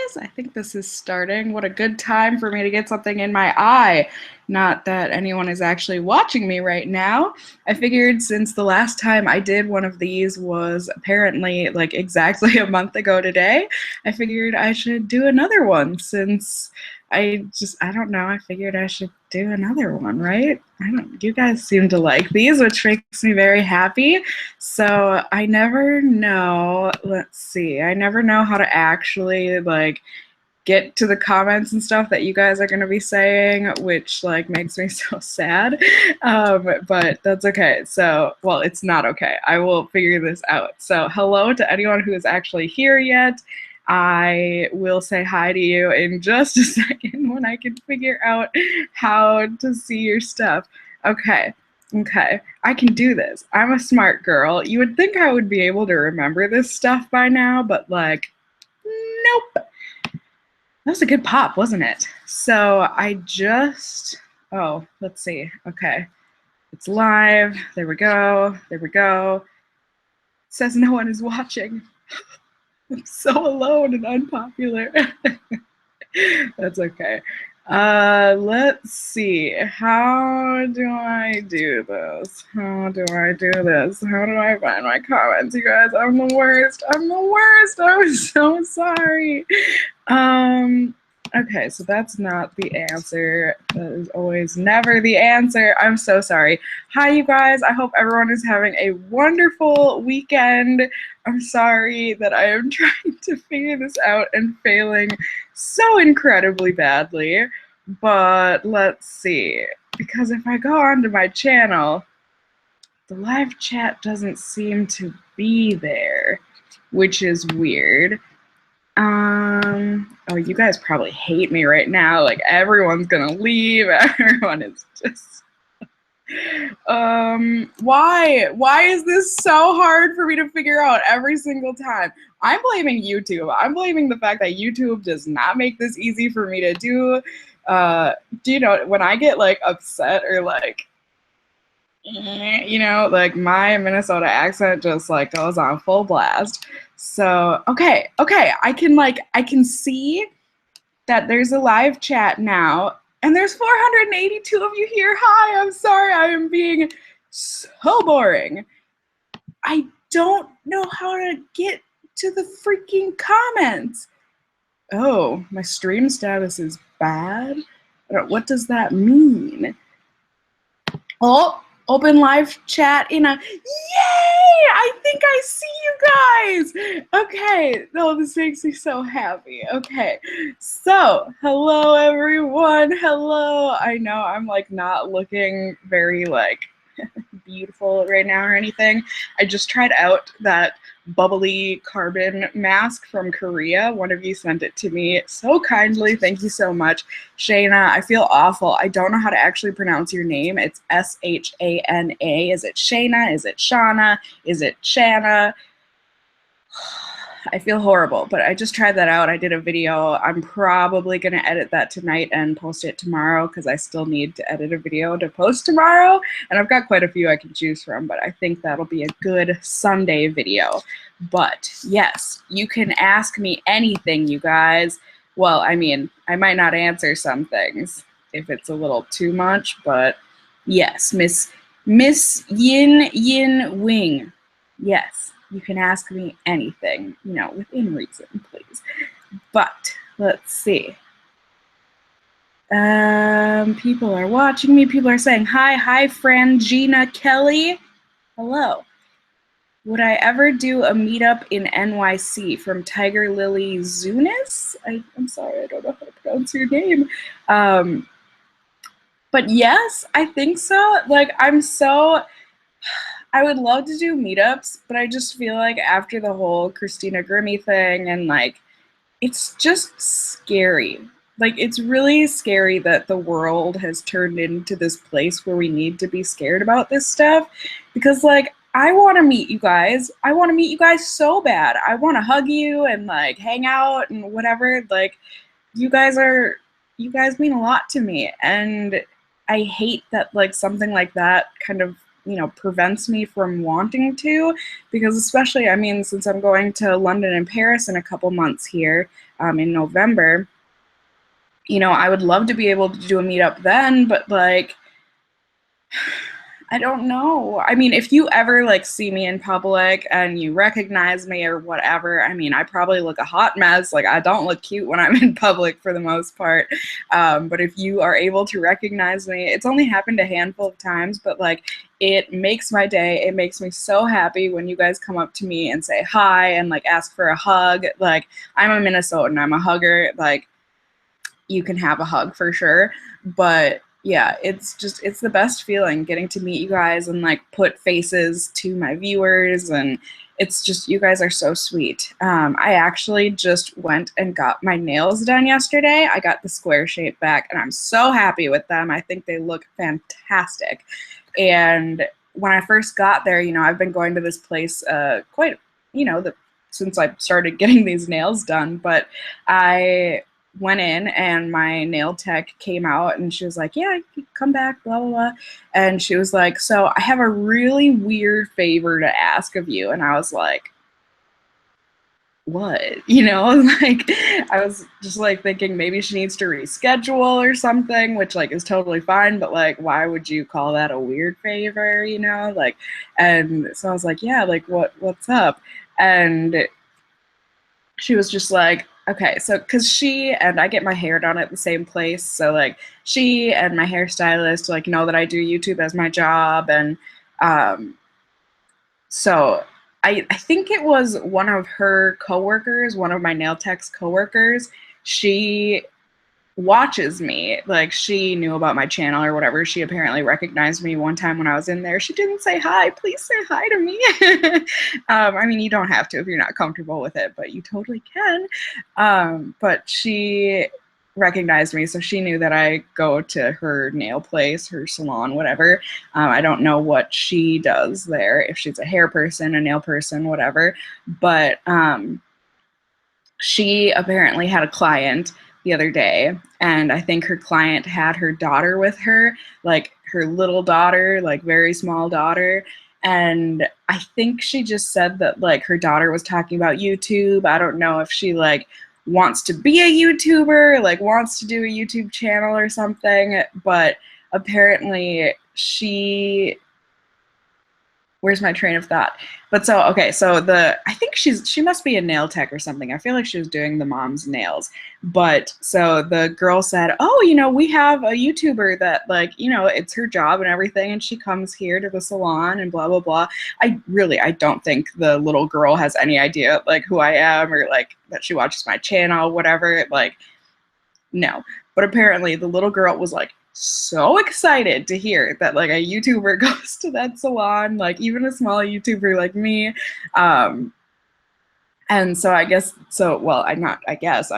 guys? I think this is starting. What a good time for me to get something in my eye. Not that anyone is actually watching me right now. I figured since the last time I did one of these was apparently like exactly a month ago today, I figured I should do another one since I don't know, I figured I should do another one, right? You guys seem to like these, which makes me very happy. So I never know, let's see, I never know how to actually like get to the comments and stuff that you guys are going to be saying, which like makes me so sad. But that's okay. So, well, it's not okay. I will figure this out. So hello to anyone who is actually here yet. I will say hi to you in just a second when I can figure out how to see your stuff. Okay. Okay, I can do this. I'm a smart girl. You would think I would be able to remember this stuff by now, but like, nope. That was a good pop, wasn't it? So oh, let's see. Okay, it's live. There we go. There we go. It says no one is watching. I'm so alone and unpopular. That's okay. Let's see. How do I do this? How do I do this? How do I find my comments, you guys? I'm the worst. I'm the worst. I'm so sorry. Okay, so that's not the answer. That is always never the answer. I'm so sorry. Hi, you guys. I hope everyone is having a wonderful weekend. I'm sorry that I am trying to figure this out and failing so incredibly badly. But let's see. Because if I go onto my channel, the live chat doesn't seem to be there, which is weird. Oh, you guys probably hate me right now. Like, everyone's gonna leave. Everyone is just, why is this so hard for me to figure out every single time? I'm blaming YouTube. I'm blaming the fact that YouTube does not make this easy for me to do. Do you know, when I get, like, upset or, like, you know, like my Minnesota accent just like goes on full blast. So, okay, I can see that there's a live chat now, and there's 482 of you here. Hi, I'm sorry, I am being so boring. I don't know how to get to the freaking comments. Oh, my stream status is bad? What does that mean? Oh, open live chat in a, yay! I think I see you guys. Okay, oh, this makes me so happy. Okay, so hello everyone. Hello. I know I'm like not looking very like beautiful right now or anything. I just tried out that bubbly carbon mask from Korea. One of you sent it to me so kindly. Thank you so much. Shayna, I feel awful. I don't know how to actually pronounce your name. It's S-H-A-N-A. Is it Shayna? Is it Shauna? Is it Shanna? I feel horrible, but I just tried that out. I did a video. I'm probably going to edit that tonight and post it tomorrow because I still need to edit a video to post tomorrow. And I've got quite a few I can choose from, but I think that'll be a good Sunday video. But yes, you can ask me anything, you guys. Well, I mean, I might not answer some things if it's a little too much, but yes, Miss Yin Wing. Yes. You can ask me anything, you know, within reason, please. But let's see. People are watching me. People are saying hi, Frangina Kelly. Hello. Would I ever do a meetup in NYC from Tiger Lily Zunis? I'm sorry, I don't know how to pronounce your name. But yes, I think so. Like, I would love to do meetups, but I just feel like after the whole Christina Grimmie thing and like, it's just scary. Like, it's really scary that the world has turned into this place where we need to be scared about this stuff. Because like, I want to meet you guys. I want to meet you guys so bad. I want to hug you and like hang out and whatever. Like, you guys mean a lot to me. And I hate that like something like that kind of prevents me from wanting to, because especially, I mean, since I'm going to London and Paris in a couple months here in November, I would love to be able to do a meetup then, but like, I don't know. I mean, if you ever like see me in public and you recognize me or whatever, I mean, I probably look a hot mess. Like, I don't look cute when I'm in public for the most part. But if you are able to recognize me, it's only happened a handful of times, but like, it makes my day. It makes me so happy when you guys come up to me and say hi and like ask for a hug. Like, I'm a Minnesotan, I'm a hugger. Like, you can have a hug for sure. But yeah, it's the best feeling getting to meet you guys and like put faces to my viewers, and it's just, you guys are so sweet. I actually just went and got my nails done yesterday. I got the square shape back and I'm so happy with them. I think they look fantastic. And when I first got there, I've been going to this place quite, since I started getting these nails done, but I went in and my nail tech came out and she was like, yeah, come back, blah, blah, blah. And she was like, so I have a really weird favor to ask of you. And I was like, what? Like, I was just like thinking maybe she needs to reschedule or something, which like is totally fine, but like, why would you call that a weird favor, like, and so I was like, yeah, like what's up? And she was just like, okay, so because she and I get my hair done at the same place, so like she and my hairstylist like know that I do YouTube as my job, and so I think it was one of her coworkers, one of my nail tech's coworkers. She watches me. Like, she knew about my channel or whatever. She apparently recognized me one time when I was in there. She didn't say hi. Please say hi to me. I mean, you don't have to if you're not comfortable with it, but you totally can. But she recognized me, so she knew that I go to her nail place, her salon, whatever. I don't know what she does there, if she's a hair person, a nail person, whatever. But she apparently had a client the other day, and I think her client had her daughter with her, like her little daughter, like very small daughter. And I think she just said that like her daughter was talking about YouTube. I don't know if she like wants to be a YouTuber, like wants to do a YouTube channel or something, but apparently where's my train of thought? But so, okay, so I think she must be a nail tech or something. I feel like she was doing the mom's nails. But so the girl said, oh, we have a YouTuber that like, it's her job and everything, and she comes here to the salon and blah, blah, blah. I don't think the little girl has any idea like who I am or like that she watches my channel, whatever. Like, no. But apparently the little girl was like so excited to hear that like a YouTuber goes to that salon, like even a small YouTuber like me. And so I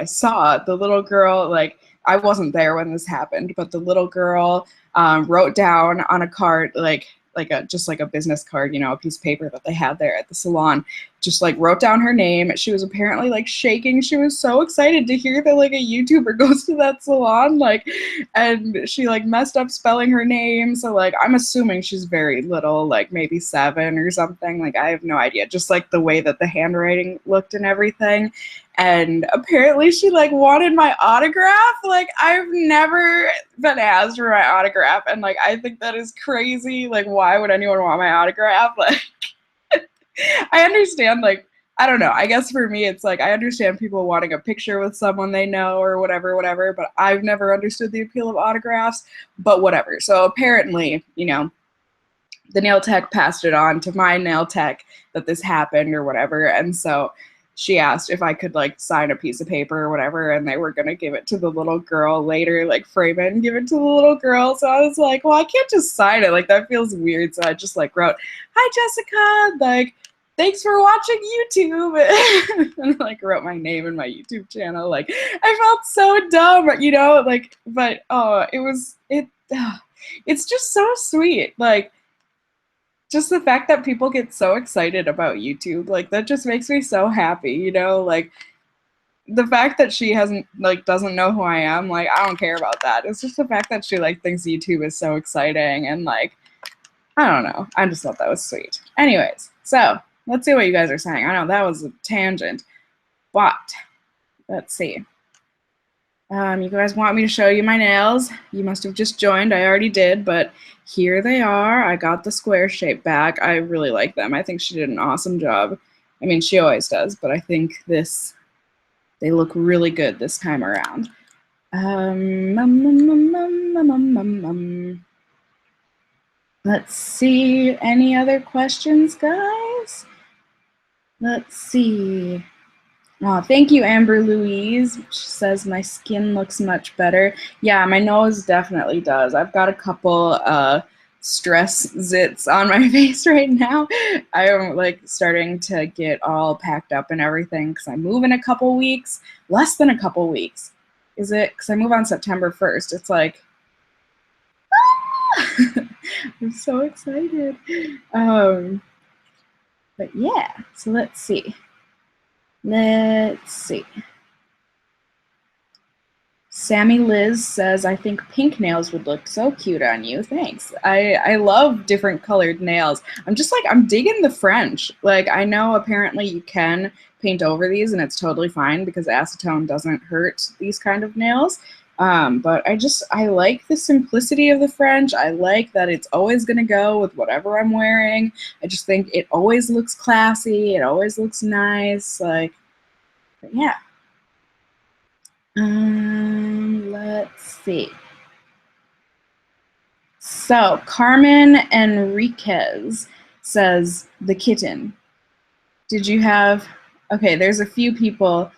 saw the little girl, like I wasn't there when this happened, but the little girl wrote down on a card, just like a business card, a piece of paper that they had there at the salon, just like wrote down her name. She was apparently like shaking. She was so excited to hear that like a YouTuber goes to that salon, like, and she like messed up spelling her name. So like, I'm assuming she's very little, like maybe 7 or something. Like, I have no idea, just like the way that the handwriting looked and everything. And apparently she like wanted my autograph. Like, I've never been asked for my autograph, and like I think that is crazy. Like, why would anyone want my autograph? Like, I understand, like, I don't know. I guess for me, it's like I understand people wanting a picture with someone they know or whatever, but I've never understood the appeal of autographs, but whatever. So apparently, the nail tech passed it on to my nail tech that this happened or whatever. And so she asked if I could like sign a piece of paper or whatever, and they were going to give it to the little girl later, like frame it and give it to the little girl. So I was like, well, I can't just sign it. Like, that feels weird. So I just like wrote, hi, Jessica, like, thanks for watching YouTube. And like wrote my name in my YouTube channel. Like, I felt so dumb, like, but it's just so sweet. Like, just the fact that people get so excited about YouTube, like, that just makes me so happy, like, the fact that she doesn't know who I am, like, I don't care about that. It's just the fact that she like thinks YouTube is so exciting, and like, I don't know. I just thought that was sweet. Anyways, so let's see what you guys are saying. I know that was a tangent, but let's see. You guys want me to show you my nails? You must have just joined. I already did, but here they are. I got the square shape back. I really like them. I think she did an awesome job. I mean, she always does, but I think they look really good this time around. Let's see. Any other questions, guys? Let's see. Oh, thank you, Amber Louise. She says my skin looks much better. Yeah, my nose definitely does. I've got a couple stress zits on my face right now. I am like starting to get all packed up and everything because I move in a couple weeks. Less than a couple weeks. Is it? Because I move on September 1st. It's like, I'm so excited. But yeah, so let's see. Let's see. Sammy Liz says, I think pink nails would look so cute on you. Thanks. I love different colored nails. I'm just like, I'm digging the French. Like, I know apparently you can paint over these and it's totally fine because acetone doesn't hurt these kind of nails. But I like the simplicity of the French. I like that it's always going to go with whatever I'm wearing. I just think it always looks classy. It always looks nice. Like, yeah. Let's see. So Carmen Enriquez says, the kitten. Did you have, okay, there's a few people.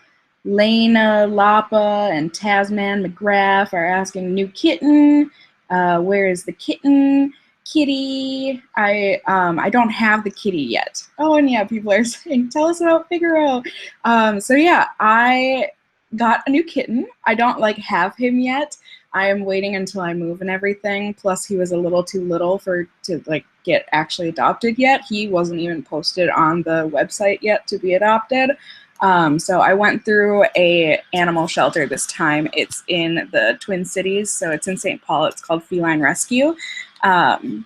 Lena Lapa and Tasman McGrath are asking, new kitten, where is the kitten? Kitty, I don't have the kitty yet. Oh, and yeah, people are saying, tell us about Figaro. So yeah, I got a new kitten. I don't like have him yet. I am waiting until I move and everything. Plus, he was a little too little to like get actually adopted yet. He wasn't even posted on the website yet to be adopted. So I went through a animal shelter this time. It's in the Twin Cities, so it's in St. Paul. It's called Feline Rescue. And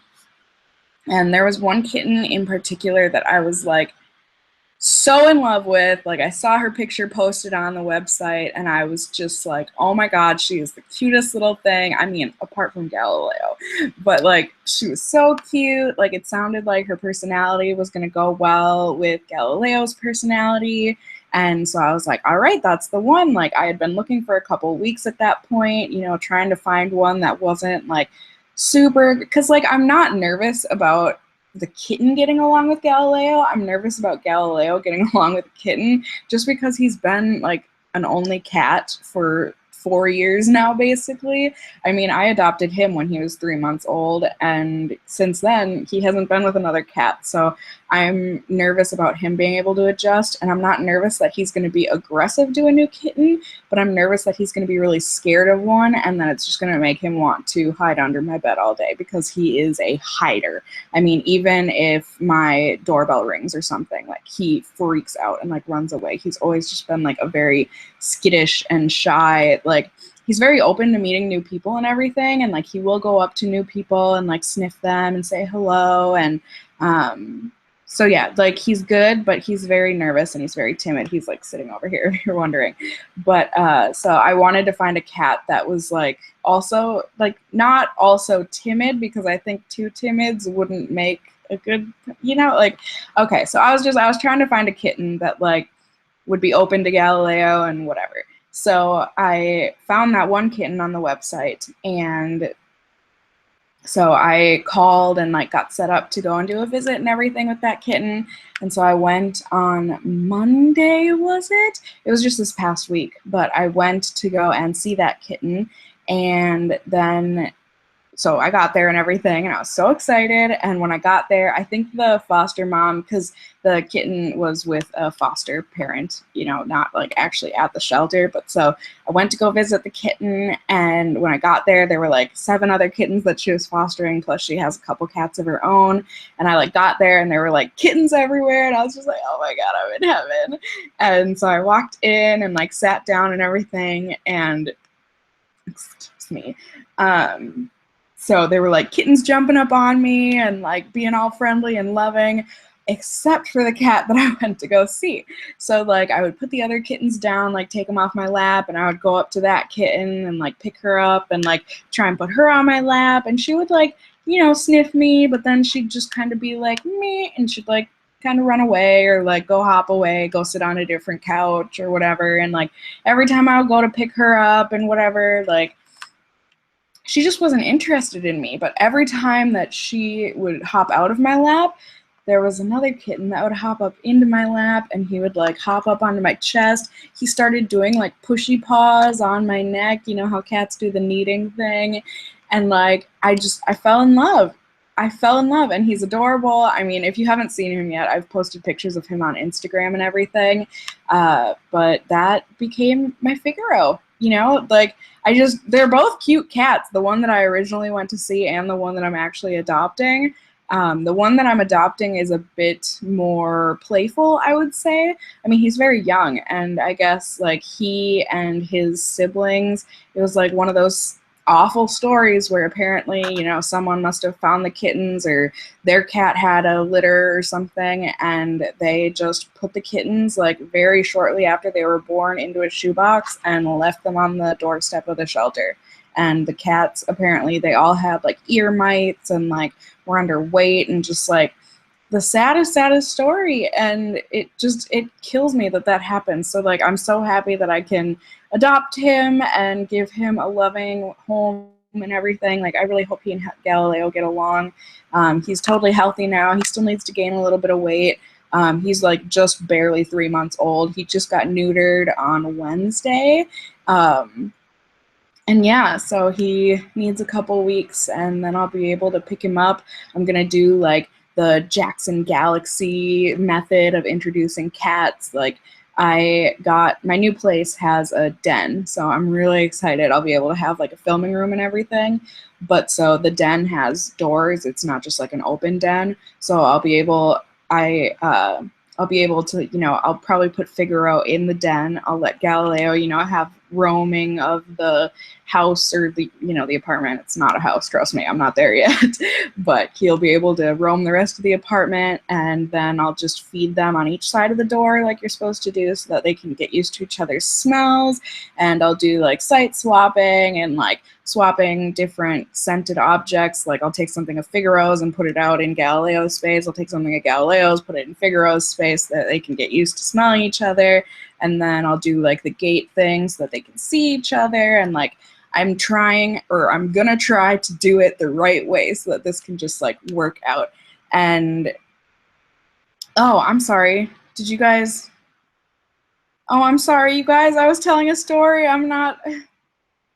there was one kitten in particular that I was like so in love with. Like, I saw her picture posted on the website and I was just like, oh my God, she is the cutest little thing. I mean, apart from Galileo, but like, she was so cute. Like, it sounded like her personality was going to go well with Galileo's personality. And so I was like, all right, that's the one. Like, I had been looking for a couple weeks at that point, you know, trying to find one that wasn't like super, because like, I'm not nervous about the kitten getting along with Galileo. I'm nervous about Galileo getting along with the kitten just because he's been like an only cat for 4 years now, basically. I mean, I adopted him when he was 3 months old, and since then, he hasn't been with another cat. So I'm nervous about him being able to adjust, and I'm not nervous that he's going to be aggressive to a new kitten, but I'm nervous that he's going to be really scared of one, and that it's just going to make him want to hide under my bed all day because he is a hider. I mean, even if my doorbell rings or something, like, he freaks out and like runs away. He's always just been like a very skittish and shy, like, he's very open to meeting new people and everything, and like he will go up to new people and like sniff them and say hello. And so yeah, like, he's good, but he's very nervous and he's very timid. He's like sitting over here if you're wondering. But so I wanted to find a cat that was like also like not also timid, because I think two timids wouldn't make a good, you know, like, okay, so I was trying to find a kitten that like would be open to Galileo and whatever. So I found that one kitten on the website, and so I called and like got set up to go and do a visit and everything with that kitten. And so I went on Monday, was it? It was just this past week, but I went to go and see that kitten. And then so I got there and everything, and I was so excited. And when I got there, I think the foster mom, because the kitten was with a foster parent, you know, not like actually at the shelter, but so I went to go visit the kitten, and when I got there, there were like 7 other kittens that she was fostering, plus she has a couple cats of her own. And I like got there and there were like kittens everywhere, and I was just like, oh my God, I'm in heaven. And so I walked in and like sat down and everything, and excuse me, So they were like kittens jumping up on me and like being all friendly and loving, except for the cat that I went to go see. So like I would put the other kittens down, like take them off my lap, and I would go up to that kitten and like pick her up and like try and put her on my lap, and she would like, you know, sniff me, but then she'd just kind of be like me, and she'd like kind of run away or like go hop away, go sit on a different couch or whatever. And like every time I would go to pick her up and whatever, like she just wasn't interested in me. But every time that she would hop out of my lap, there was another kitten that would hop up into my lap, and he would like hop up onto my chest. He started doing like pushy paws on my neck, you know how cats do the kneading thing. And like I fell in love. I fell in love, and he's adorable. I mean, if you haven't seen him yet, I've posted pictures of him on Instagram and everything. But that became my Figaro, you know? Like, they're both cute cats, the one that I originally went to see and the one that I'm actually adopting. The one that I'm adopting is a bit more playful, I would say. I mean, he's very young, and I guess, like, he and his siblings, it was like one of those awful stories where apparently, you know, someone must have found the kittens, or their cat had a litter or something, and they just put the kittens like very shortly after they were born into a shoebox and left them on the doorstep of the shelter. And the cats, apparently they all had like ear mites and like were underweight, and just like the saddest story. And it kills me that happened. So like I'm so happy that I can adopt him and give him a loving home and everything. Like I really hope he and Galileo get along. He's totally healthy now. He still needs to gain a little bit of weight. He's like just barely 3 months old. He just got neutered on Wednesday. And yeah, so he needs a couple weeks, and then I'll be able to pick him up. I'm gonna do like the Jackson Galaxy method of introducing cats. Like my new place has a den, so I'm really excited. I'll be able to have like a filming room and everything. But so the den has doors. It's not just like an open den. So I'll be able to, you know, I'll probably put Figaro in the den. I'll let Galileo, you know, have roaming of the house or the, you know, the apartment. It's not a house, trust me, I'm not there yet. But he'll be able to roam the rest of the apartment, and then I'll just feed them on each side of the door like you're supposed to do, so that they can get used to each other's smells. And I'll do like site swapping and like swapping different scented objects. Like I'll take something of Figaro's and put it out in Galileo's space. I'll take something of Galileo's, put it in Figaro's space, so that they can get used to smelling each other. And then I'll do like the gate thing so that they can see each other. And like I'm gonna try to do it the right way so that this can just like work out. And oh, I'm sorry. I'm sorry, you guys. I was telling a story. I'm not.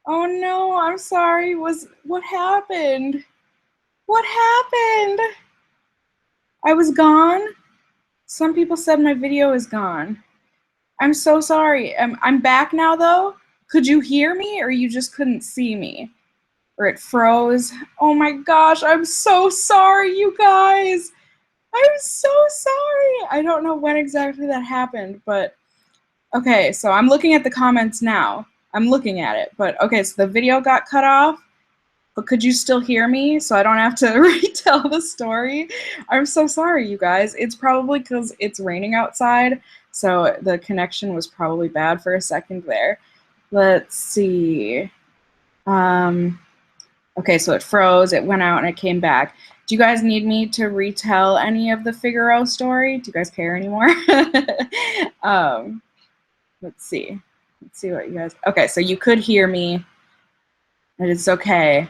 Oh no, I'm sorry. What happened? What happened? I was gone? Some people said my video is gone. I'm so sorry. I'm back now though. Could you hear me, or you just couldn't see me? Or it froze? Oh my gosh, I'm so sorry, you guys. I'm so sorry. I don't know when exactly that happened, but okay, so I'm looking at the comments now. I'm looking at it, but okay, so the video got cut off, but could you still hear me so I don't have to retell the story? I'm so sorry, you guys. It's probably because it's raining outside, so the connection was probably bad for a second there. Let's see. Okay, so it froze, it went out, and it came back. Do you guys need me to retell any of the Figaro story? Do you guys care anymore? Let's see. Let's see what you guys... Okay, so you could hear me, and it's okay.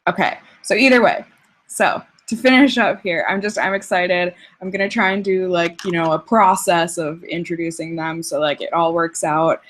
Okay, so either way. So to finish up here, I'm excited. I'm gonna try and do like, you know, a process of introducing them so like it all works out.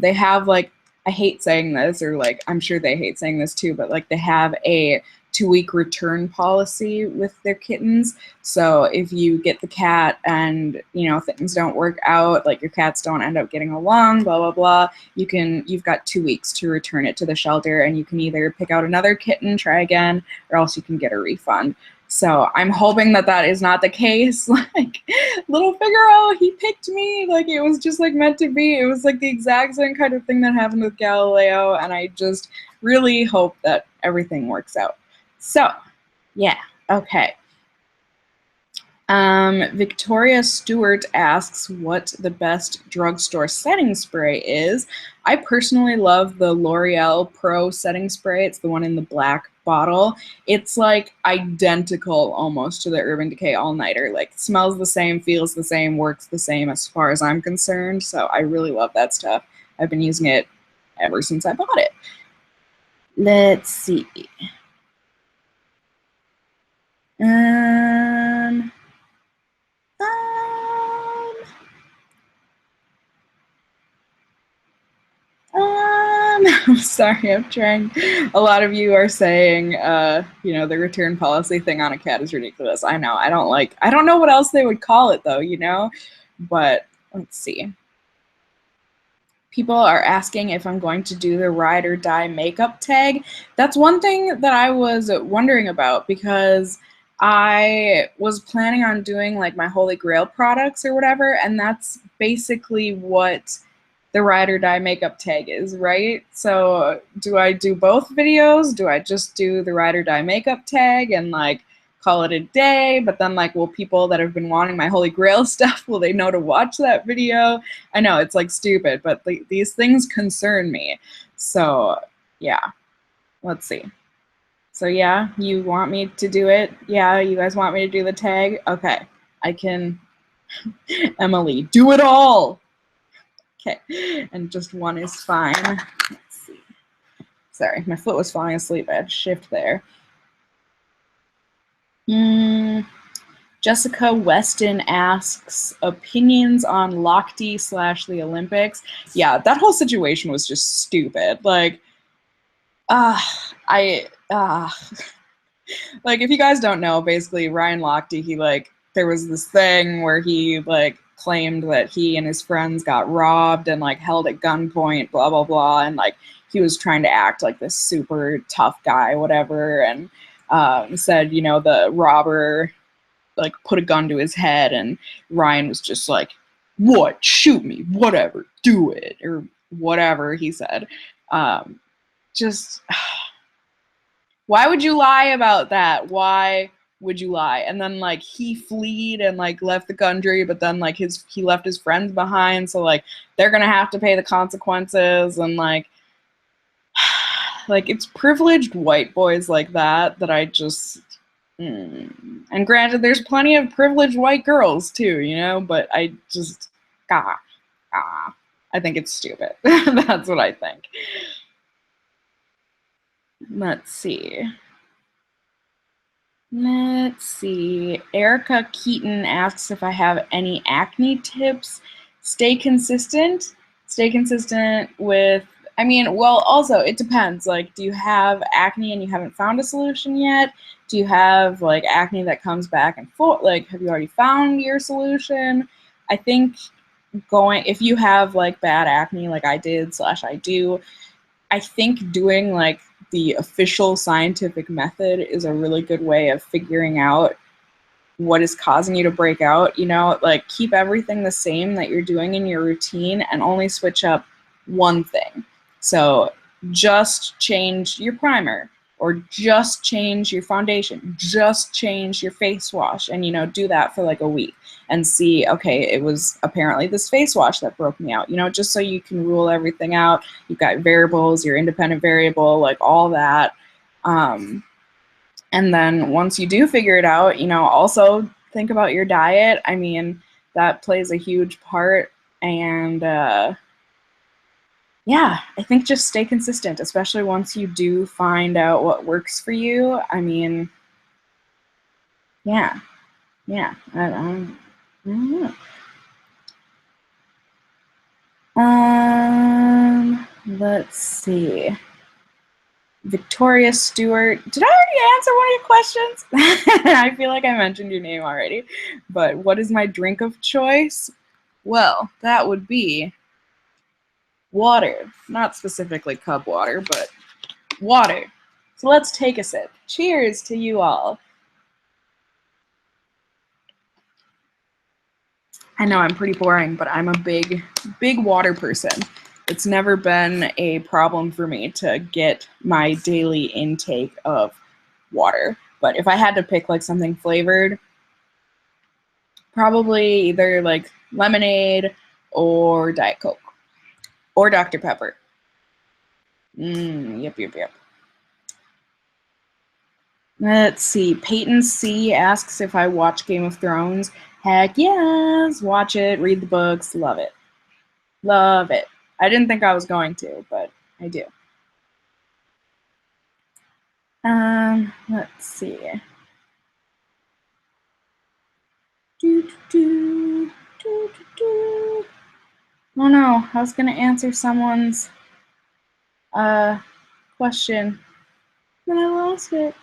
They have like, I hate saying this, or like I'm sure they hate saying this too, but like they have a 2-week return policy with their kittens. So if you get the cat and, you know, things don't work out, like your cats don't end up getting along, blah, blah, blah, you've got 2 weeks to return it to the shelter, and you can either pick out another kitten, try again, or else you can get a refund. So I'm hoping that is not the case. Like little Figaro, he picked me. Like it was just like meant to be. It was like the exact same kind of thing that happened with Galileo, and I just really hope that everything works out. So, yeah, okay. Victoria Stewart asks what the best drugstore setting spray is. I personally love the L'Oreal Pro setting spray. It's the one in the black bottle. It's like identical almost to the Urban Decay All-Nighter. Like smells the same, feels the same, works the same as far as I'm concerned. So I really love that stuff. I've been using it ever since I bought it. Let's see. I'm sorry, I'm trying. A lot of you are saying, you know, the return policy thing on a cat is ridiculous. I know. I don't know what else they would call it though, you know? But let's see. People are asking if I'm going to do the ride or die makeup tag. That's one thing that I was wondering about because I was planning on doing like my Holy Grail products or whatever, and that's basically what the ride or die makeup tag is, right? So do I do both videos? Do I just do the ride or die makeup tag and like call it a day? But then like, will people that have been wanting my Holy Grail stuff, will they know to watch that video? I know it's like stupid, but these things concern me. So yeah, let's see. So yeah, you want me to do it? Yeah, you guys want me to do the tag? Okay, I can. Emily, do it all. Okay, and just one is fine. Let's see. Sorry, my foot was falling asleep. I had to shift there. Jessica Weston asks, opinions on Lochte / the Olympics. Yeah, that whole situation was just stupid. Like, like if you guys don't know, basically Ryan Lochte, he like, there was this thing where he like claimed that he and his friends got robbed and like held at gunpoint, blah, blah, blah. And like, he was trying to act like this super tough guy, whatever. And said, you know, the robber like put a gun to his head and Ryan was just like, what, shoot me, whatever, do it, or whatever he said. Just why would you lie about that? Why would you lie? And then like he fled and like left the country, but then like he left his friends behind, so like they're gonna have to pay the consequences. And like it's privileged white boys like that I just and granted there's plenty of privileged white girls too, you know, but I just I think it's stupid. That's what I think. Let's see. Erica Keaton asks if I have any acne tips. Stay consistent with, I mean, well, also it depends. Like, do you have acne and you haven't found a solution yet? Do you have like acne that comes back and forth? Like, have you already found your solution? I think if you have like bad acne, like I did / I do, I think doing like the official scientific method is a really good way of figuring out what is causing you to break out. You know, like keep everything the same that you're doing in your routine and only switch up one thing. So just change your primer, or just change your foundation, just change your face wash, and, you know, do that for like a week and see, okay, it was apparently this face wash that broke me out, you know, just so you can rule everything out. You've got variables, your independent variable, like all that. And then once you do figure it out, you know, also think about your diet. I mean, that plays a huge part. And yeah, I think just stay consistent, especially once you do find out what works for you. I mean, yeah, I don't know. Let's see. Victoria Stewart. Did I already answer one of your questions? I feel like I mentioned your name already. But what is my drink of choice? Well, that would be water. Not specifically cup water, but water. So let's take a sip. Cheers to you all. I know I'm pretty boring, but I'm a big water person. It's never been a problem for me to get my daily intake of water. But if I had to pick like something flavored, probably either like lemonade or Diet Coke or Dr. Pepper. Yep. Let's see. Peyton C asks if I watch Game of Thrones. Heck yes. Watch it, read the books, love it. Love it. I didn't think I was going to, but I do. Let's see. Oh no, I was gonna answer someone's question. Then I lost it.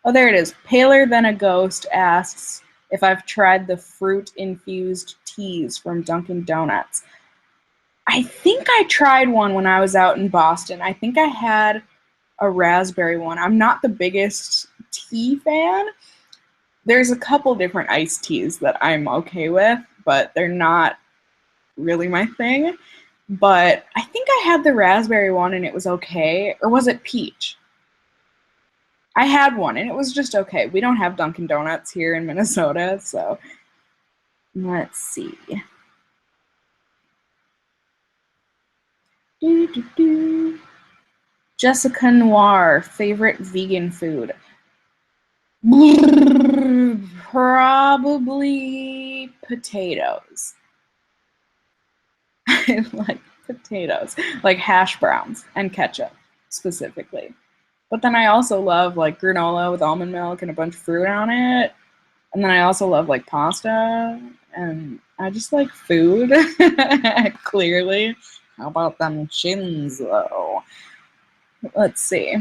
Oh, there it is. Paler Than a Ghost asks if I've tried the fruit-infused teas from Dunkin' Donuts. I think I tried one when I was out in Boston. I think I had a raspberry one. I'm not the biggest tea fan. There's a couple different iced teas that I'm okay with, but they're not really my thing. But I think I had the raspberry one and it was okay. Or was it peach? I had one and it was just okay. We don't have Dunkin' Donuts here in Minnesota, so let's see. Jessica Noir, favorite vegan food. Probably potatoes. I like potatoes, like hash browns and ketchup specifically. But then I also love like granola with almond milk and a bunch of fruit on it. And then I also love like pasta, and I just like food. Clearly. How about them chins though? Let's see.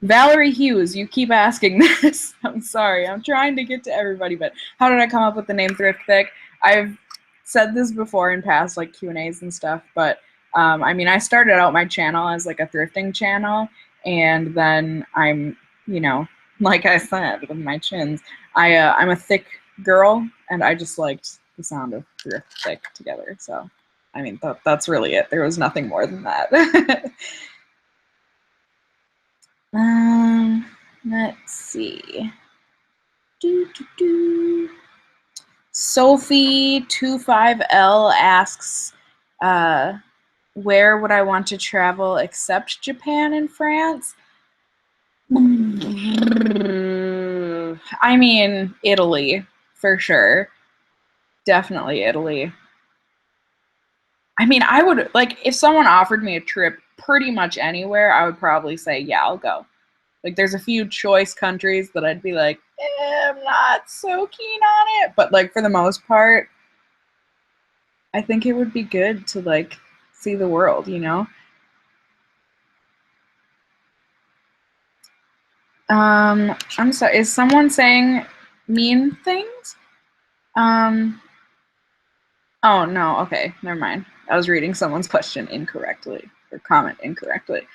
Valerie Hughes, you keep asking this. I'm sorry. I'm trying to get to everybody, but how did I come up with the name Thrift Thick? I've said this before in past like Q&As and stuff, but I mean, I started out my channel as like a thrifting channel, and then I'm, you know, like I said with my chins, I'm a thick girl, and I just liked the sound of Thrift Thick together. So, I mean, that's really it. There was nothing more than that. Let's see. Sophie25L asks, where would I want to travel except Japan and France? I mean, Italy, for sure. Definitely Italy. I mean, I would, like, if someone offered me a trip pretty much anywhere, I would probably say, yeah, I'll go. Like, there's a few choice countries that I'd be like, I'm not so keen on it. But, like, for the most part, I think it would be good to, like, see the world, you know? I'm sorry, is someone saying mean things? Oh, no, okay, never mind. I was reading someone's question incorrectly, or comment incorrectly.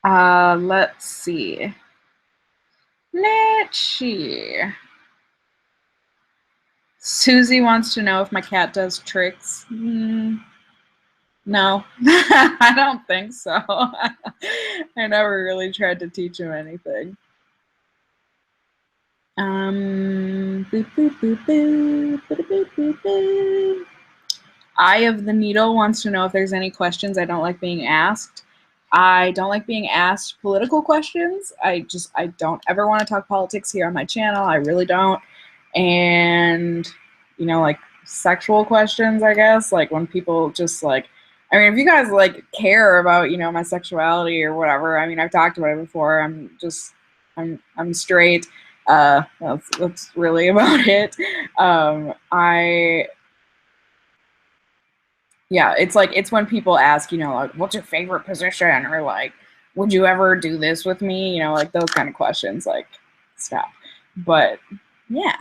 Let's see. Susie wants to know if my cat does tricks. No, I don't think so. I never really tried to teach him anything. Eye of the Needle wants to know if there's any questions I don't like being asked. I don't like being asked political questions. I don't ever want to talk politics here on my channel. I really don't. And, you know, like sexual questions, I guess, like when people just like, I mean, if you guys like care about, you know, my sexuality or whatever, I mean, I've talked about it before. I'm straight. That's really about it. Yeah, it's like, it's when people ask, you know, like, what's your favorite position? Or like, would you ever do this with me? You know, like those kind of questions, like, stop. But yeah.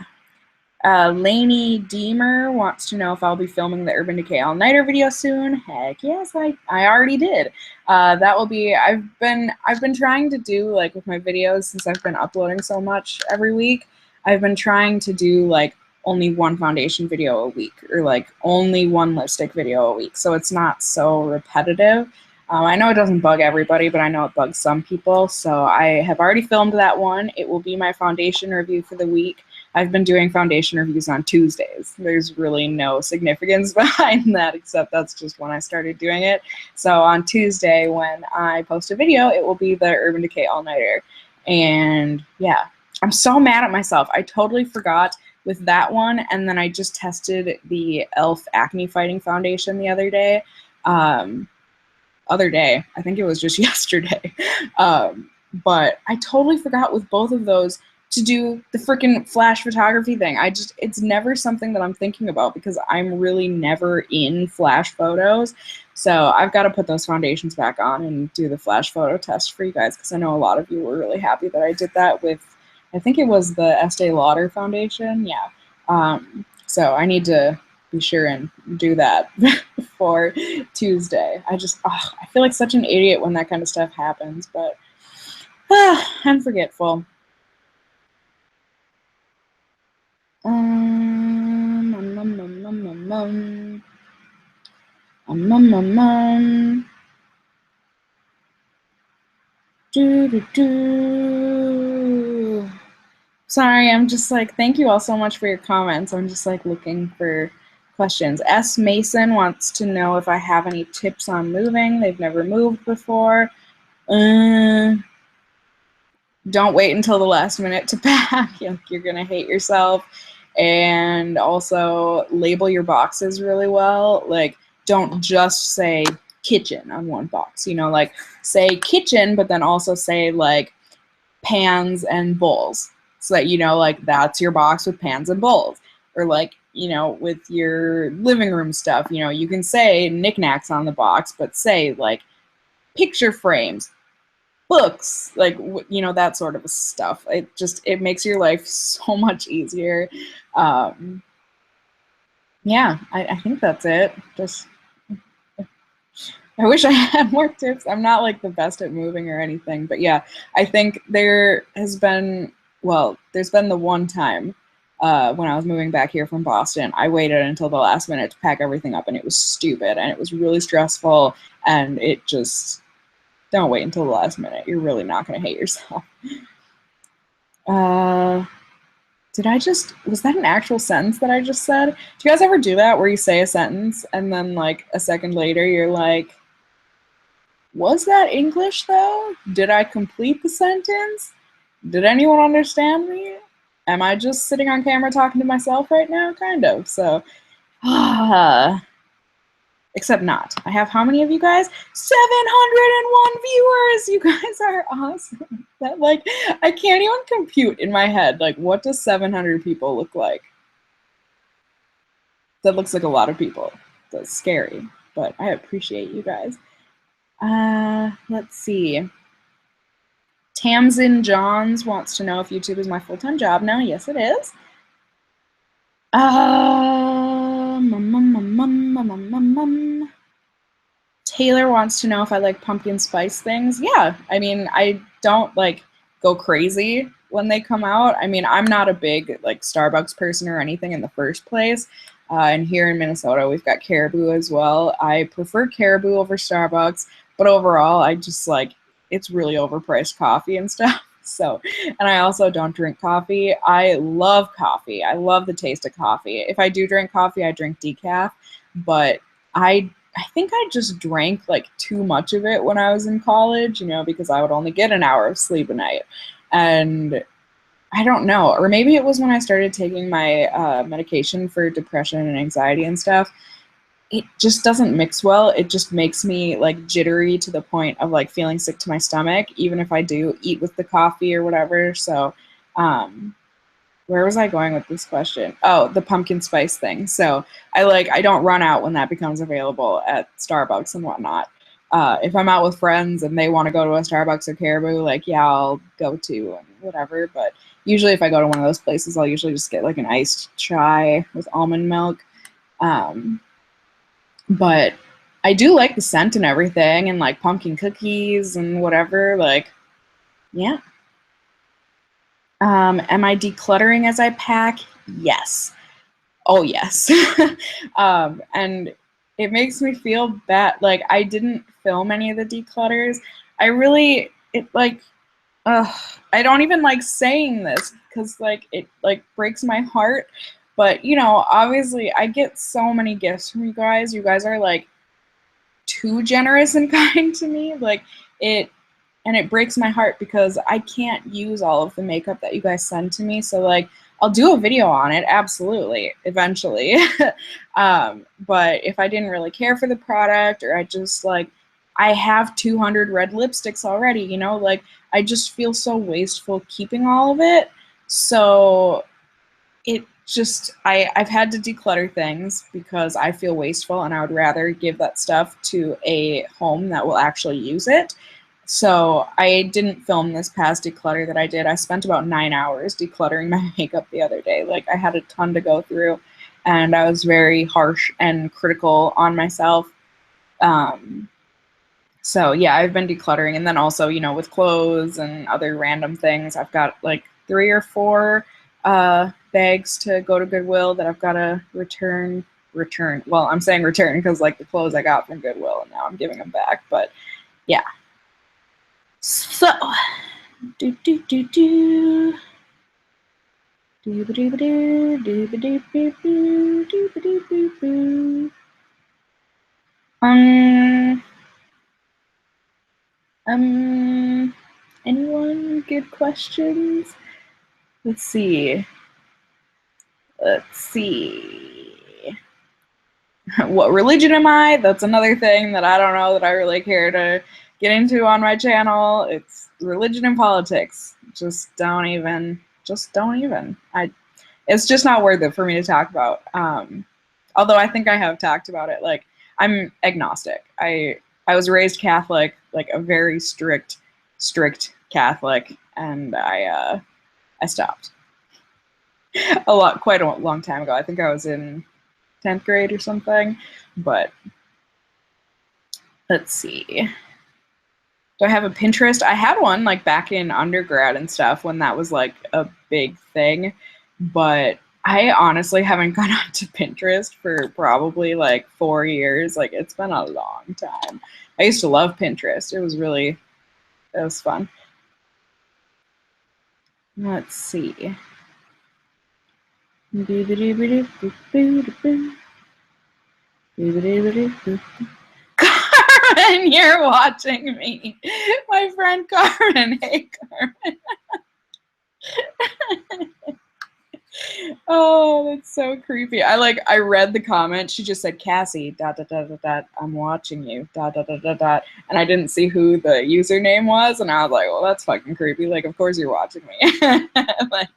Lainey Deemer wants to know if I'll be filming the Urban Decay All-Nighter video soon. Heck yes, I already did. That will be, I've been trying to do, like with my videos, since I've been uploading so much every week, I've been trying to do like only one foundation video a week, or like only one lipstick video a week. So it's not so repetitive. I know it doesn't bug everybody, but I know it bugs some people. So I have already filmed that one. It will be my foundation review for the week. I've been doing foundation reviews on Tuesdays. There's really no significance behind that, except that's just when I started doing it. So on Tuesday, when I post a video, it will be the Urban Decay All-Nighter. And yeah, I'm so mad at myself. I totally forgot with that one, and then I just tested the e.l.f. Acne Fighting Foundation the other day. I think it was just yesterday. But I totally forgot with both of those to do the freaking flash photography thing. It's never something that I'm thinking about because I'm really never in flash photos. So I've got to put those foundations back on and do the flash photo test for you guys, because I know a lot of you were really happy that I did that with, I think it was the Estee Lauder foundation. Yeah. So I need to be sure and do that for Tuesday. I feel like such an idiot when that kind of stuff happens, but I'm forgetful. Sorry, I'm just like, thank you all so much for your comments. I'm just like looking for questions. S. Mason wants to know if I have any tips on moving. They've never moved before. Don't wait until the last minute to pack. You're gonna hate yourself. And also label your boxes really well. Like, don't just say kitchen on one box, you know, like say kitchen, but then also say like pans and bowls, so that you know, like, that's your box with pans and bowls. Or like, you know, with your living room stuff, you know, you can say knickknacks on the box, but say like picture frames, books, like, you know, that sort of stuff. It makes your life so much easier. Yeah, I think that's it. Just, I wish I had more tips. I'm not like the best at moving or anything, but yeah, I think there's been the one time when I was moving back here from Boston, I waited until the last minute to pack everything up, and it was stupid, and it was really stressful, and it just, don't wait until the last minute. You're really not going to hate yourself. Was that an actual sentence that I just said? Do you guys ever do that where you say a sentence and then like a second later you're like, was that English though? Did I complete the sentence? Did anyone understand me? Am I just sitting on camera talking to myself right now? Kind of. So, except not. I have how many of you guys? 701 viewers! You guys are awesome. That, like, I can't even compute in my head, like, what does 700 people look like? That looks like a lot of people. That's scary, but I appreciate you guys. Let's see. Tamsin Johns wants to know if YouTube is my full-time job now. Yes, it is. Taylor wants to know if I like pumpkin spice things. Yeah, I mean, I don't like go crazy when they come out. I mean, I'm not a big like Starbucks person or anything in the first place. And here in Minnesota, we've got Caribou as well. I prefer Caribou over Starbucks, but overall, I just like, it's really overpriced coffee and stuff. So, and I also don't drink coffee. I love coffee. I love the taste of coffee. If I do drink coffee, I drink decaf, but I think I just drank like too much of it when I was in college, you know, because I would only get an hour of sleep a night. And I don't know, or maybe it was when I started taking my medication for depression and anxiety and stuff. It just doesn't mix well. It just makes me like jittery to the point of like feeling sick to my stomach, even if I do eat with the coffee or whatever. So, where was I going with this question? Oh, the pumpkin spice thing. So I don't run out when that becomes available at Starbucks and whatnot. If I'm out with friends and they want to go to a Starbucks or Caribou, like, yeah, I'll go to and whatever. But usually if I go to one of those places, I'll usually just get like an iced chai with almond milk. But I do like the scent and everything, and like pumpkin cookies and whatever, like, yeah. Am I decluttering as I pack? Yes. Oh yes. And it makes me feel bad. Like I didn't film any of the declutters. I really, it like, I don't even like saying this because like it like breaks my heart. But you know, obviously I get so many gifts from you guys. You guys are like too generous and kind to me. Like it, and it breaks my heart because I can't use all of the makeup that you guys send to me. So like I'll do a video on it, absolutely, eventually. But if I didn't really care for the product, or I just like, I have 200 red lipsticks already, you know, like I just feel so wasteful keeping all of it. So it just, I've had to declutter things because I feel wasteful and I would rather give that stuff to a home that will actually use it. So I didn't film this past declutter that I did. I spent about 9 hours decluttering my makeup the other day. Like I had a ton to go through and I was very harsh and critical on myself. So yeah, I've been decluttering, and then also, you know, with clothes and other random things, I've got like 3 or 4 bags to go to Goodwill that I've got to return. Well, I'm saying return because like the clothes I got from Goodwill and now I'm giving them back. But yeah. So do do do do. Doo-ba-doo-ba-doo, doo-ba-doo-ba-doo, doo-ba-doo-ba-doo. Um, anyone? Good questions? Let's see. Let's see. What religion am I? That's another thing that I don't know that I really care to get into on my channel. It's religion and politics. Just don't even. It's just not worth it for me to talk about. Although I think I have talked about it. Like I'm agnostic. I was raised Catholic, like a very strict Catholic, and I stopped quite a long time ago. I think I was in 10th grade or something. But let's see. Do I have a Pinterest? I had one like back in undergrad and stuff when that was like a big thing, but I honestly haven't gone on to Pinterest for probably like 4 years. Like it's been a long time. I used to love Pinterest. It was fun. Let's see. Carmen, you're watching me. My friend Carmen. Hey, Carmen. Oh, that's so creepy. I read the comment. She just said, Cassie, dot, dot, dot, dot, dot, I'm watching you, dot, dot, dot, dot, dot. And I didn't see who the username was. And I was like, well, that's fucking creepy. Like, of course you're watching me. Like,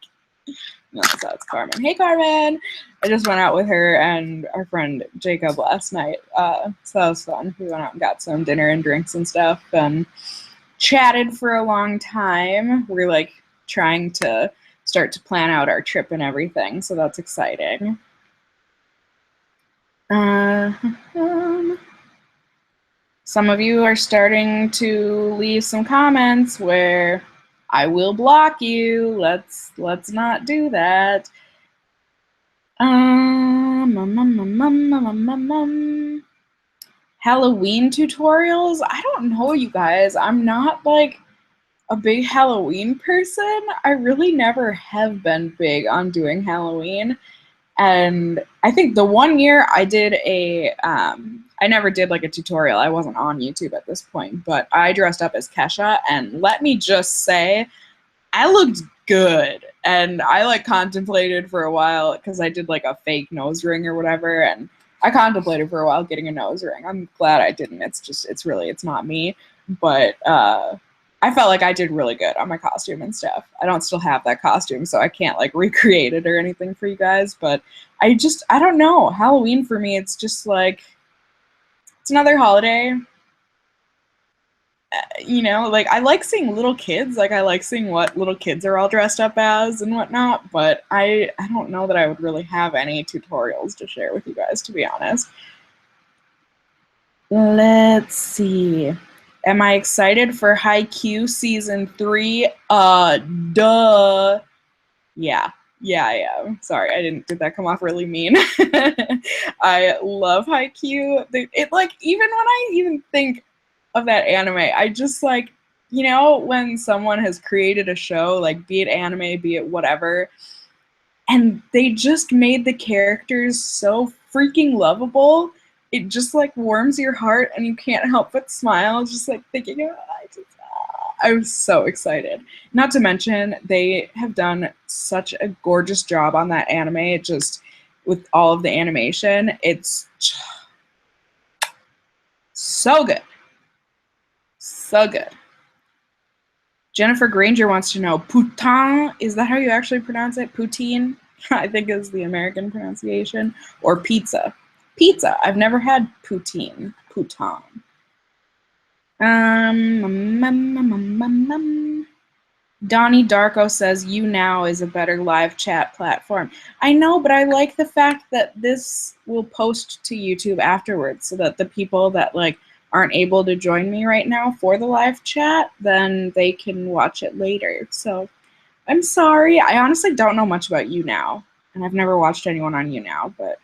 no, so it's Carmen. Hey, Carmen. I just went out with her and our friend Jacob last night. So that was fun. We went out and got some dinner and drinks and stuff and chatted for a long time. We're like trying to start to plan out our trip and everything, so that's exciting. Some of you are starting to leave some comments where I will block you. Let's not do that. Halloween tutorials? I don't know, you guys. I'm not like a big Halloween person. I really never have been big on doing Halloween. And I think the one year I did I never did like a tutorial. I wasn't on YouTube at this point, but I dressed up as Kesha, and let me just say, I looked good. And I like contemplated for a while because I did like a fake nose ring or whatever, and I contemplated for a while getting a nose ring. I'm glad I didn't. It's not me. But I felt like I did really good on my costume and stuff. I don't still have that costume, so I can't like recreate it or anything for you guys, but I don't know. Halloween for me, it's just like, it's another holiday. You know, like I like seeing little kids, like I like seeing what little kids are all dressed up as and whatnot, but I don't know that I would really have any tutorials to share with you guys, to be honest. Let's see. Am I excited for Haikyuu season 3? Duh. Yeah. Yeah, I am. Sorry, did that come off really mean? I love Haikyuu. It like, even when I even think of that anime, I just like, you know, when someone has created a show, like be it anime, be it whatever, and they just made the characters so freaking lovable, it just like warms your heart and you can't help but smile just like thinking of it. I'm so excited. Not to mention, they have done such a gorgeous job on that anime. It just, with all of the animation, it's so good. So good. Jennifer Granger wants to know, poutine, is that how you actually pronounce it? Poutine, I think is the American pronunciation. Or pizza. Pizza. I've never had poutine. Poutine. Donnie Darko says YouNow is a better live chat platform. I know, but I like the fact that this will post to YouTube afterwards so that the people that like aren't able to join me right now for the live chat, then they can watch it later. So I'm sorry. I honestly don't know much about YouNow, and I've never watched anyone on YouNow, but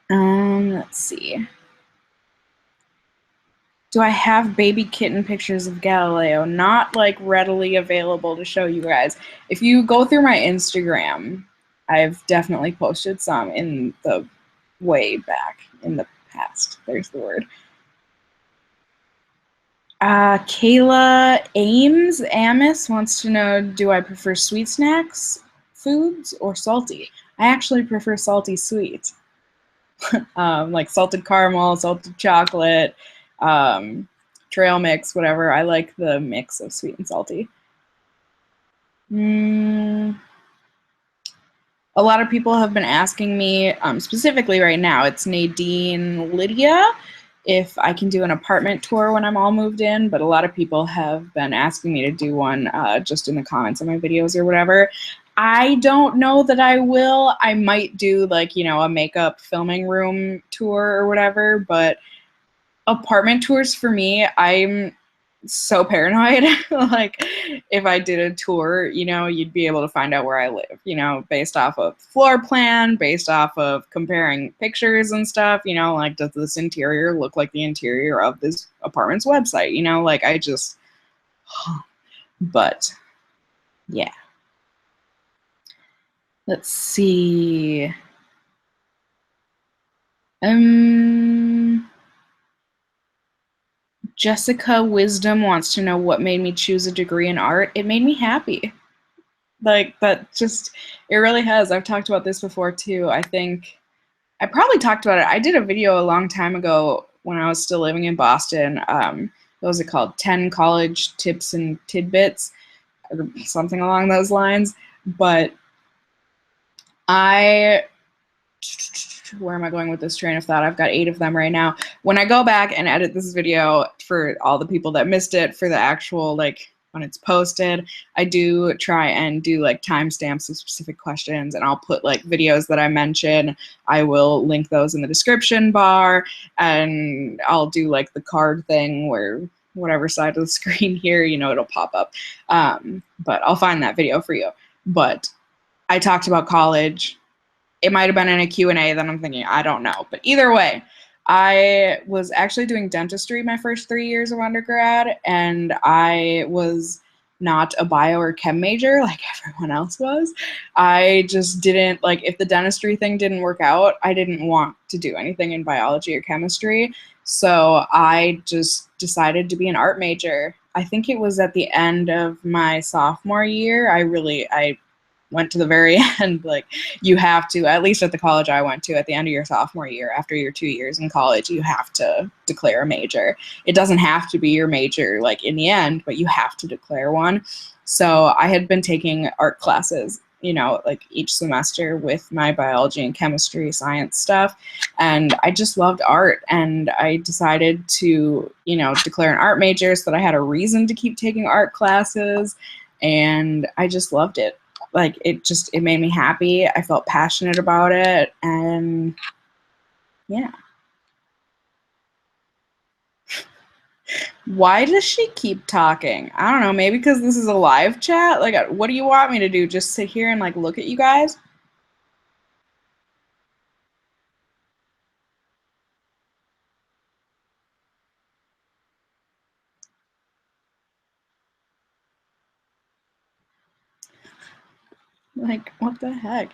let's see. Do I have baby kitten pictures of Galileo? Not like readily available to show you guys. If you go through my Instagram, I've definitely posted some in the way back in the past. There's the word. Kayla Amos wants to know, do I prefer sweet snacks, foods, or salty? I actually prefer salty sweet. Like salted caramel, salted chocolate, trail mix, whatever. I like the mix of sweet and salty. A lot of people have been asking me, specifically right now, it's Nadine Lydia, if I can do an apartment tour when I'm all moved in, but a lot of people have been asking me to do one just in the comments of my videos or whatever. I don't know that I will. I might do like, you know, a makeup filming room tour or whatever, but apartment tours for me, I'm so paranoid. Like if I did a tour, you know, you'd be able to find out where I live, you know, based off of floor plan, based off of comparing pictures and stuff, you know, like does this interior look like the interior of this apartment's website, you know, like I just, but yeah. Let's see. Jessica Wisdom wants to know what made me choose a degree in art. It made me happy. Like, that just, it really has. I've talked about this before, too. I think I probably talked about it. I did a video a long time ago when I was still living in Boston. What was it called? 10 college tips and tidbits, or something along those lines. But where am I going with this train of thought? I've got 8 of them right now. When I go back and edit this video for all the people that missed it, for the actual, like, when it's posted, I do try and do like timestamps of specific questions, and I'll put like videos that I mention. I will link those in the description bar, and I'll do like the card thing where whatever side of the screen here, you know, it'll pop up. But I'll find that video for you. But I talked about college. It might have been in a Q&A that I'm thinking, I don't know. But either way, I was actually doing dentistry my first 3 years of undergrad, and I was not a bio or chem major like everyone else was. I just didn't, like, if the dentistry thing didn't work out, I didn't want to do anything in biology or chemistry. So I just decided to be an art major. I think it was at the end of my sophomore year. I went to the very end. Like, you have to, at least at the college I went to, at the end of your sophomore year, after your 2 years in college, you have to declare a major. It doesn't have to be your major, like, in the end, but you have to declare one. So I had been taking art classes, you know, like each semester with my biology and chemistry science stuff, and I just loved art, and I decided to, you know, declare an art major so that I had a reason to keep taking art classes, and I just loved it. Like, it made me happy. I felt passionate about it, and yeah. Why does she keep talking? I don't know, maybe because this is a live chat? Like, what do you want me to do? Just sit here and, like, look at you guys? Like, what the heck?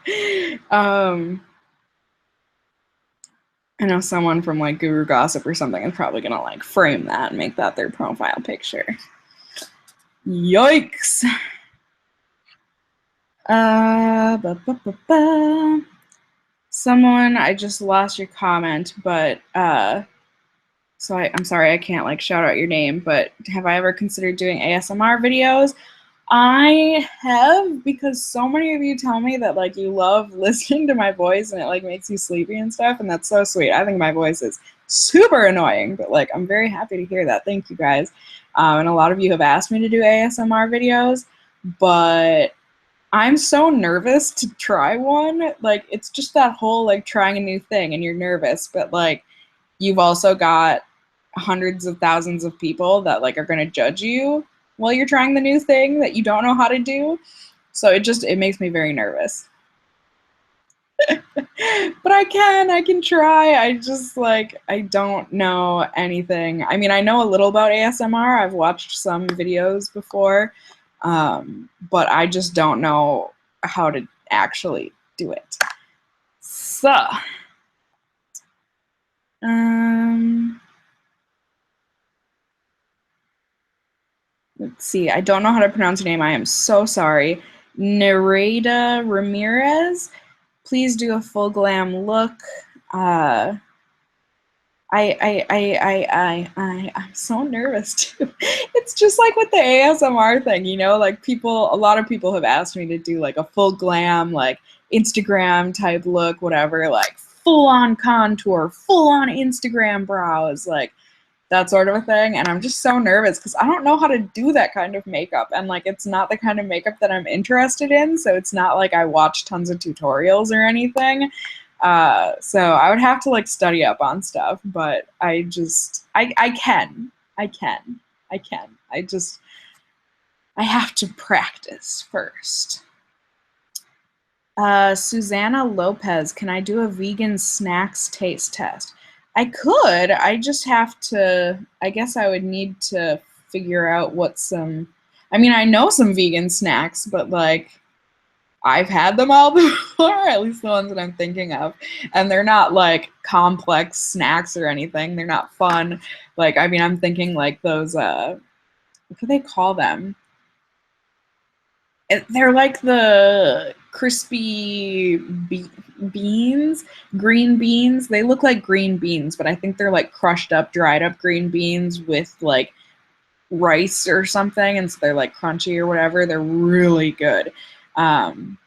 I know someone from, like, Guru Gossip or something is probably gonna, like, frame that and make that their profile picture. Yikes! Ba, ba, ba, ba. Someone, I just lost your comment, but, so I'm sorry I can't, like, shout out your name, but have I ever considered doing ASMR videos? I have, because so many of you tell me that, like, you love listening to my voice and it, like, makes you sleepy and stuff, and that's so sweet. I think my voice is super annoying, but, like, I'm very happy to hear that. Thank you, guys. And a lot of you have asked me to do ASMR videos, but I'm so nervous to try one. Like, it's just that whole, like, trying a new thing and you're nervous, but, like, you've also got hundreds of thousands of people that, like, are going to judge you while you're trying the new thing that you don't know how to do. So it makes me very nervous. But I can try. I just, like, I don't know anything. I mean, I know a little about ASMR. I've watched some videos before, but I just don't know how to actually do it. So, let's see. I don't know how to pronounce your name. I am so sorry. Nereida Ramirez. Please do a full glam look. I'm so nervous too. It's just like with the ASMR thing, you know, like a lot of people have asked me to do like a full glam, like Instagram type look, whatever, like full on contour, full on Instagram brows, like that sort of a thing. And I'm just so nervous because I don't know how to do that kind of makeup. And like, it's not the kind of makeup that I'm interested in. So it's not like I watch tons of tutorials or anything. So I would have to like study up on stuff, but I can. I have to practice first. Susanna Lopez, can I do a vegan snacks taste test? I could. I just have to, I guess I would need to figure out I mean, I know some vegan snacks, but like, I've had them all before, at least the ones that I'm thinking of. And they're not like complex snacks or anything. They're not fun. Like, I mean, I'm thinking like those, what do they call them? They're like the crispy beans, green beans. They look like green beans, but I think they're like crushed up, dried up green beans with like rice or something, and so they're like crunchy or whatever. They're really good. And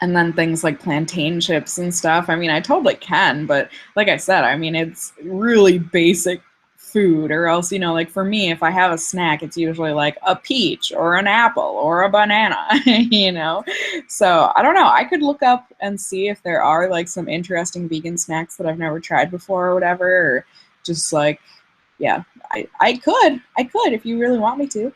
then things like plantain chips and stuff. I mean, I totally can, but like I said, I mean, it's really basic food, or else, you know, like for me, if I have a snack, it's usually like a peach or an apple or a banana, you know? So I don't know. I could look up and see if there are like some interesting vegan snacks that I've never tried before or whatever, or just like, yeah, I could if you really want me to.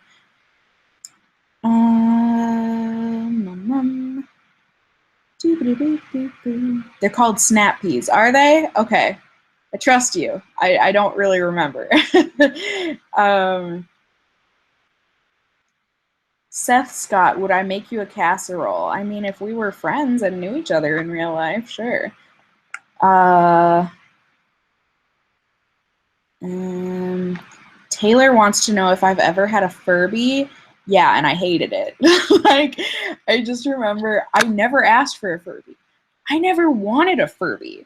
They're called snap peas, are they? Okay. I trust you. I don't really remember. Seth Scott, would I make you a casserole? I mean, if we were friends and knew each other in real life, sure. Taylor wants to know if I've ever had a Furby. Yeah, and I hated it. Like, I just remember I never asked for a Furby. I never wanted a Furby.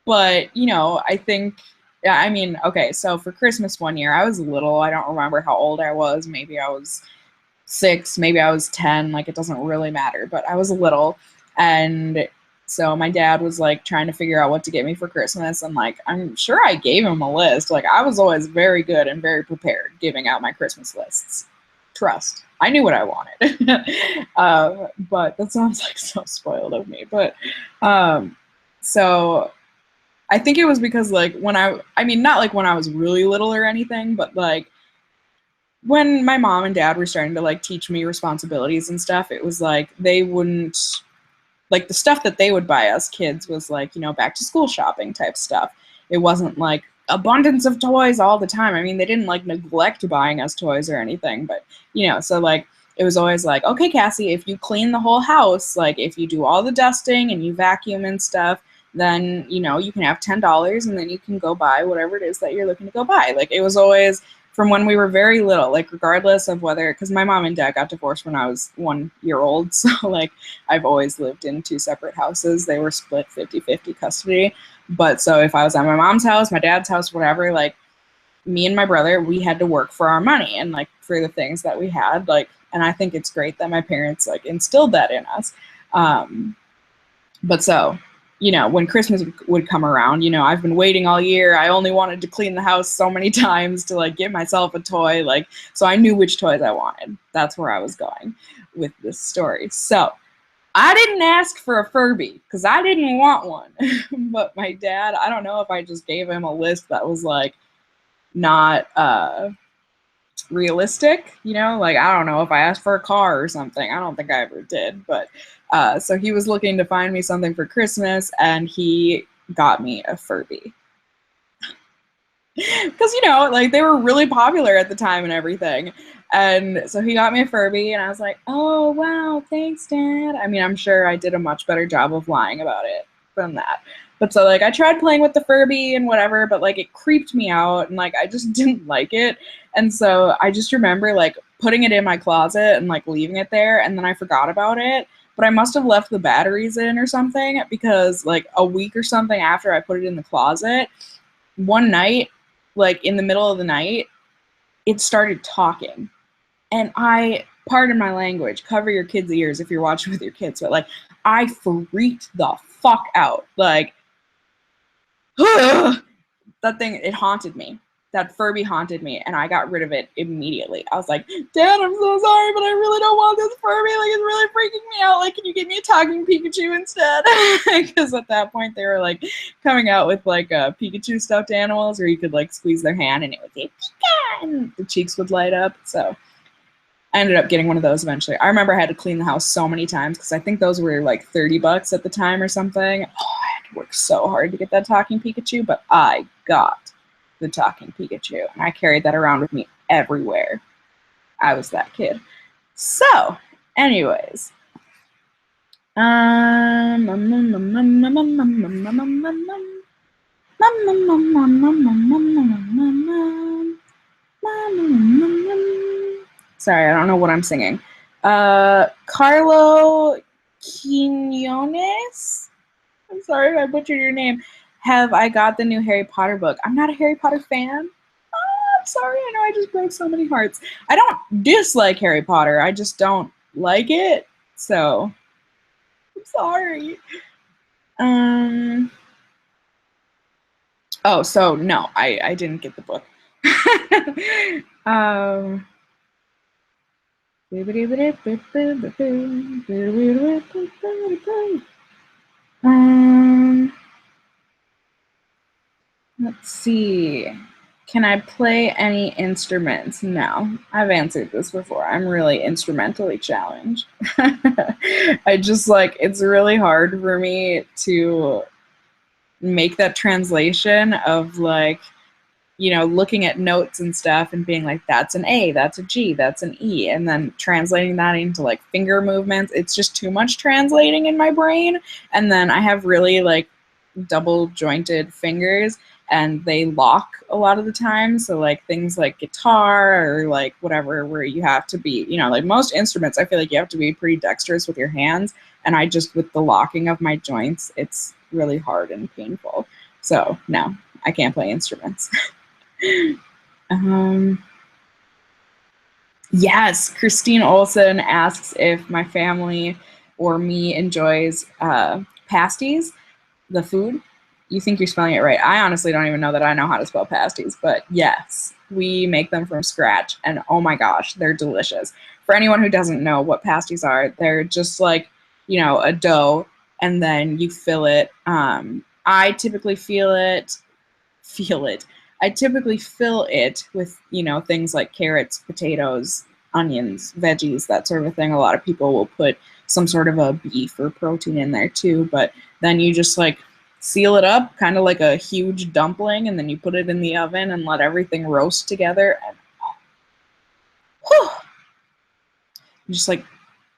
But, you know, I think, yeah, I mean, okay, so for Christmas one year, I was little. I don't remember how old I was. Maybe I was 6, maybe I was 10. Like, it doesn't really matter. But I was little. And so my dad was like trying to figure out what to get me for Christmas, and like I'm sure I gave him a list. Like I was always very good and very prepared giving out my Christmas lists. Trust. I knew what I wanted. But that sounds like so spoiled of me. But so I think it was because like I mean not like when I was really little or anything, but like when my mom and dad were starting to like teach me responsibilities and stuff, it was like they wouldn't, like the stuff that they would buy us kids was like, you know, back to school shopping type stuff. It wasn't like abundance of toys all the time. I mean, they didn't like neglect buying us toys or anything, but you know, so like it was always like, okay, Cassie, if you clean the whole house, like if you do all the dusting and you vacuum and stuff, then you know you can have $10 and then you can go buy whatever it is that you're looking to go buy. Like it was always from when we were very little, like regardless of whether, because my mom and dad got divorced when I was 1 year old, so like I've always lived in 2 separate houses. They were split 50-50 custody. But so if I was at my mom's house, my dad's house, whatever, like me and my brother, we had to work for our money and like for the things that we had. Like, and I think it's great that my parents like instilled that in us. But so, you know, when Christmas would come around, you know, I've been waiting all year. I only wanted to clean the house so many times to like get myself a toy. Like, so I knew which toys I wanted. That's where I was going with this story. So I didn't ask for a Furby because I didn't want one. But my dad, I don't know if I just gave him a list that was like not realistic, you know, like I don't know if I asked for a car or something. I don't think I ever did, but so he was looking to find me something for Christmas and he got me a Furby. Because, you know, like they were really popular at the time and everything. And so he got me a Furby and I was like, oh, wow, thanks, Dad. I mean, I'm sure I did a much better job of lying about it than that. But so like I tried playing with the Furby and whatever, but like it creeped me out and like I just didn't like it. And so I just remember like putting it in my closet and like leaving it there and then I forgot about it. But I must have left the batteries in or something because like a week or something after I put it in the closet, one night, like in the middle of the night, it started talking. And I, pardon my language, cover your kids' ears if you're watching with your kids, but like I freaked the fuck out. Like, that thing, it haunted me. That Furby haunted me, and I got rid of it immediately. I was like, Dad, I'm so sorry, but I really don't want this Furby. Like, it's really freaking me out. Like, can you give me a talking Pikachu instead? Because at that point, they were, like, coming out with, like, Pikachu stuffed animals where you could, like, squeeze their hand, and it would say, Pika! And the cheeks would light up. So I ended up getting one of those eventually. I remember I had to clean the house so many times because I think those were, like, $30 at the time or something. Oh, I had to work so hard to get that talking Pikachu, but I got the talking Pikachu, and I carried that around with me everywhere. I was that kid. So, anyways, sorry, I don't know what I'm singing. Carlo Quinones? I'm sorry if I butchered your name. Have I got the new Harry Potter book? I'm not a Harry Potter fan. I'm sorry, I know I just broke so many hearts. I don't dislike Harry Potter. I just don't like it. So, I'm sorry. Oh, so no, I didn't get the book. Let's see. Can I play any instruments? No, I've answered this before. I'm really instrumentally challenged. I just like, it's really hard for me to make that translation of like, you know, looking at notes and stuff and being like, that's an A, that's a G, that's an E, and then translating that into like finger movements. It's just too much translating in my brain. And then I have really like double jointed fingers and they lock a lot of the time. So like things like guitar or like whatever, where you have to be, you know, like most instruments, I feel like you have to be pretty dexterous with your hands. And I just, with the locking of my joints, it's really hard and painful. So no, I can't play instruments. Yes, Christine Olson asks if my family or me enjoys pasties, the food. You think you're spelling it right. I honestly don't even know that I know how to spell pasties, but yes, we make them from scratch, and oh my gosh, they're delicious. For anyone who doesn't know what pasties are, they're just like, you know, a dough, and then you fill it. I typically feel it. I typically fill it with, you know, things like carrots, potatoes, onions, veggies, that sort of thing. A lot of people will put some sort of a beef or protein in there too, but then you just like seal it up, kind of like a huge dumpling, and then you put it in the oven and let everything roast together. And whew, you just like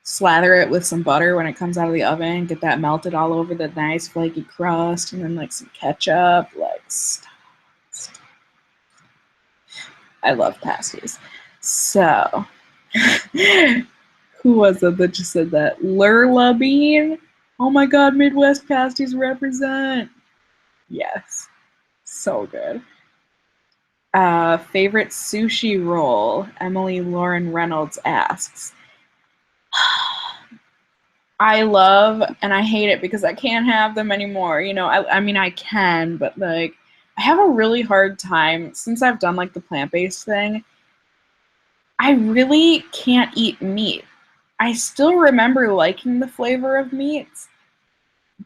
slather it with some butter when it comes out of the oven, get that melted all over the nice flaky crust, and then like some ketchup. Like, stop. I love pasties. So, who was it that just said that? Lurla Bean? Oh my god, Midwest pasties represent. Yes. So good. Favorite sushi roll? Emily Lauren Reynolds asks. I love, and I hate it because I can't have them anymore. You know, I mean, I can, but like, I have a really hard time since I've done like the plant-based thing. I really can't eat meat. I still remember liking the flavor of meats,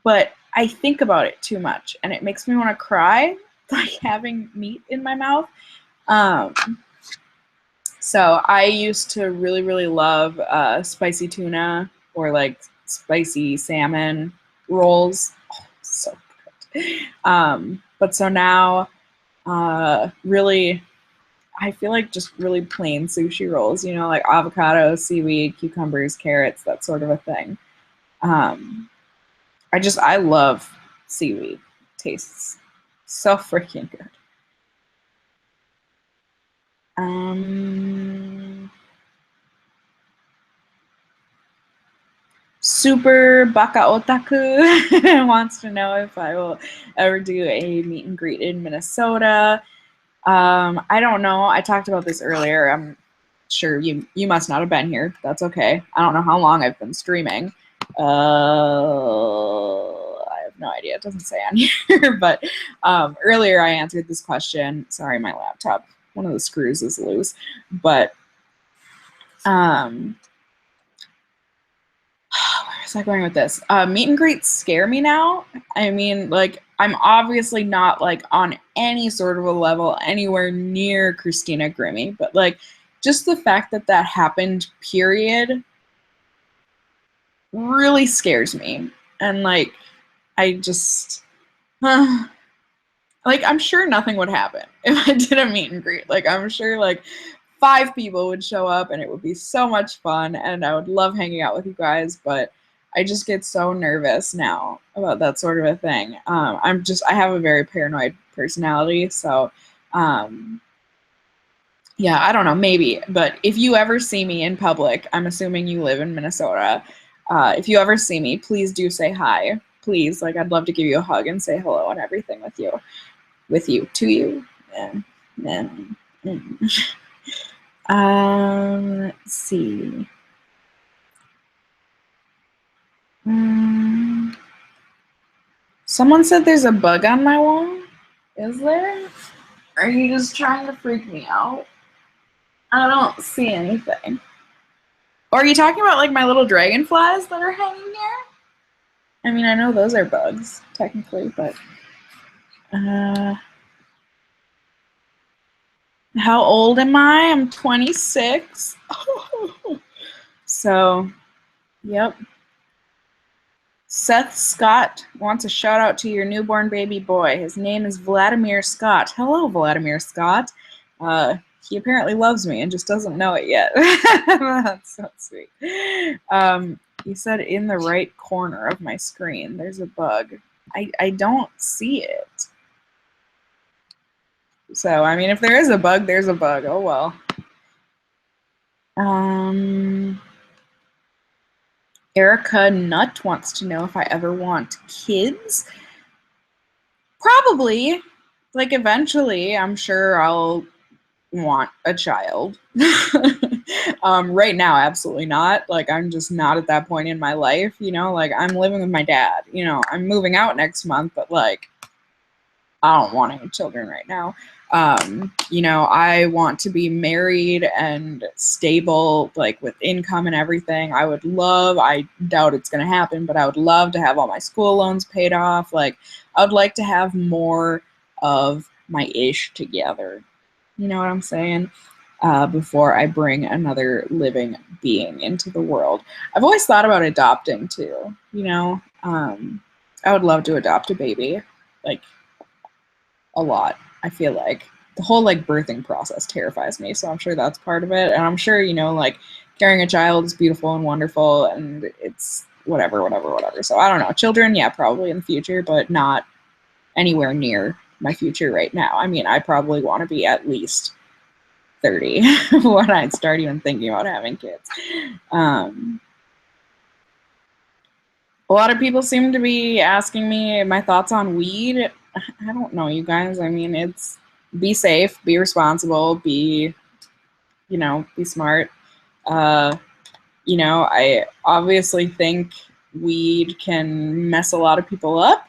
but I think about it too much and it makes me want to cry, like having meat in my mouth. So I used to really, really love spicy tuna or like spicy salmon rolls. Oh, so good. But so now, really, I feel like just really plain sushi rolls, you know, like avocado, seaweed, cucumbers, carrots, that sort of a thing. I love seaweed. Tastes so freaking good. Super Baka Otaku wants to know if I will ever do a meet and greet in Minnesota. I don't know. I talked about this earlier. I'm sure you must not have been here. That's okay. I don't know how long I've been streaming. I have no idea. It doesn't say on here. But earlier I answered this question. Sorry, my laptop. One of the screws is loose. But where was I going with this? Meet and greets scare me now. I mean, like, I'm obviously not like on any sort of a level anywhere near Christina Grimmie, but like just the fact that that happened, period, really scares me. And like, I just, like, I'm sure nothing would happen if I did a meet and greet. Like, I'm sure like 5 people would show up and it would be so much fun and I would love hanging out with you guys, but I just get so nervous now about that sort of a thing. I have a very paranoid personality, so yeah, I don't know, maybe. But if you ever see me in public, I'm assuming you live in Minnesota. If you ever see me, please do say hi. Please, like, I'd love to give you a hug and say hello and everything to you. And let's see. Someone said there's a bug on my wall. Is there? Are you just trying to freak me out? I don't see anything. Or are you talking about like my little dragonflies that are hanging here? I mean, I know those are bugs, technically, but how old am I? I'm 26. So, yep. Seth Scott wants a shout out to your newborn baby boy. His name is Vladimir Scott. Hello, Vladimir Scott. He apparently loves me and just doesn't know it yet. That's so sweet. You said in the right corner of my screen, there's a bug. I don't see it. So, I mean, if there is a bug, there's a bug. Oh, well. Erica Nutt wants to know if I ever want kids. Probably. Like, eventually, I'm sure I'll want a child. Right now, absolutely not. Like, I'm just not at that point in my life, you know? Like, I'm living with my dad. You know, I'm moving out next month, but, like, I don't want any children right now. You know, I want to be married and stable, like with income and everything. I doubt it's going to happen, but I would love to have all my school loans paid off. Like, I would like to have more of my ish together. You know what I'm saying? Before I bring another living being into the world. I've always thought about adopting too, you know. I would love to adopt a baby, like a lot. I feel like the whole like birthing process terrifies me, so I'm sure that's part of it. And I'm sure, you know, like carrying a child is beautiful and wonderful, and it's whatever, whatever, whatever. So I don't know. Children, yeah, probably in the future, but not anywhere near my future right now. I mean, I probably want to be at least 30 when I start even thinking about having kids. A lot of people seem to be asking me my thoughts on weed. I don't know, you guys. I mean, it's be safe, be responsible, be, you know, be smart. You know, I obviously think weed can mess a lot of people up.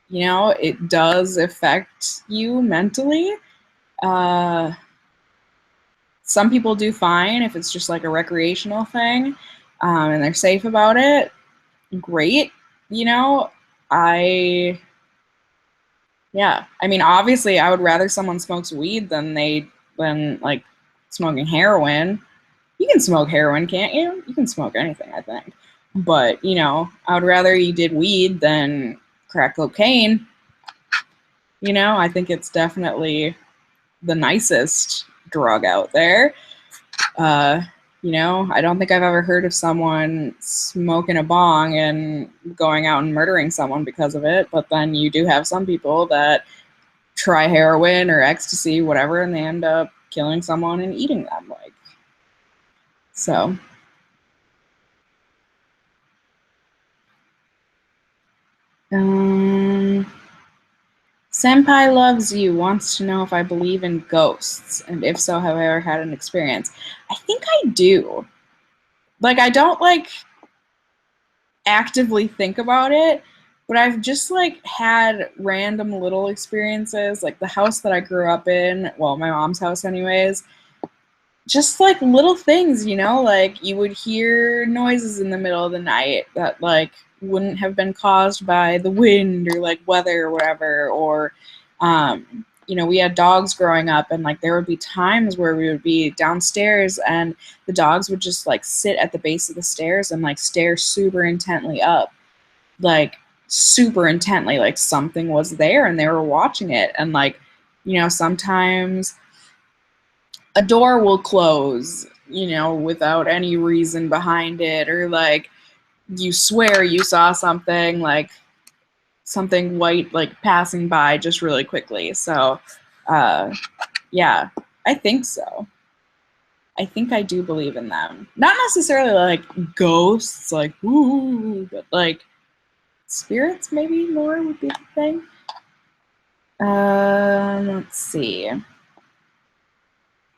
You know, it does affect you mentally. Some people do fine if it's just like a recreational thing, and they're safe about it. Great. You know, yeah. I mean, obviously, I would rather someone smokes weed than like smoking heroin. You can smoke heroin, can't you? You can smoke anything, I think. But, you know, I would rather you did weed than crack cocaine. You know, I think it's definitely the nicest drug out there. You know, I don't think I've ever heard of someone smoking a bong and going out and murdering someone because of it. But then you do have some people that try heroin or ecstasy, whatever, and they end up killing someone and eating them. Like, so. Senpai Loves You wants to know if I believe in ghosts, and if so, have I ever had an experience? I think I do. Like, I don't, like, actively think about it, but I've just, like, had random little experiences, like the house that I grew up in, well, my mom's house anyways, just, like, little things, you know? Like, you would hear noises in the middle of the night that, like, wouldn't have been caused by the wind or, like, weather or whatever, or, you know, we had dogs growing up, and, like, there would be times where we would be downstairs, and the dogs would just, like, sit at the base of the stairs and, like, stare super intently up, like, super intently, like something was there and they were watching it. And, like, you know, sometimes a door will close, you know, without any reason behind it, or like you swear you saw something, like something white, like passing by just really quickly. So, yeah, I think so. I think I do believe in them. Not necessarily like ghosts, like woo, but like spirits maybe more would be the thing. Let's see.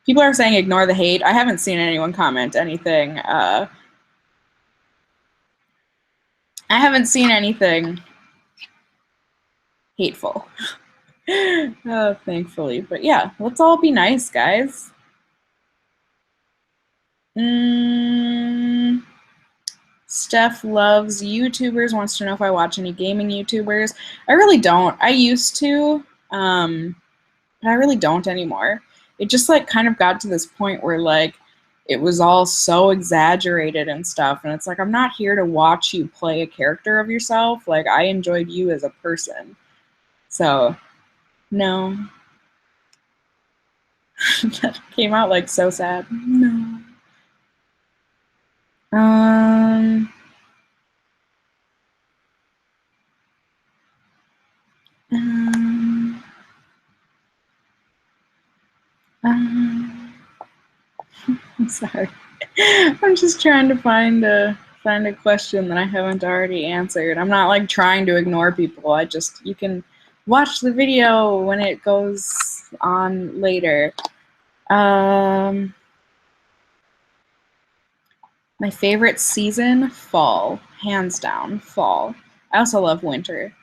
People are saying ignore the hate. I haven't seen anyone comment anything. I haven't seen anything hateful. Thankfully. But yeah, let's all be nice, guys. Steph Loves YouTubers wants to know if I watch any gaming YouTubers. I really don't. I used to, but I really don't anymore. It just like kind of got to this point where like it was all so exaggerated and stuff, and it's like I'm not here to watch you play a character of yourself. Like I enjoyed you as a person. So no. That came out like so sad. No. Um, um, um, I'm sorry. I'm just trying to find a question that I haven't already answered. I'm not like trying to ignore people. I just you can watch the video when it goes on later. My favorite season, fall, hands down, fall. I also love winter.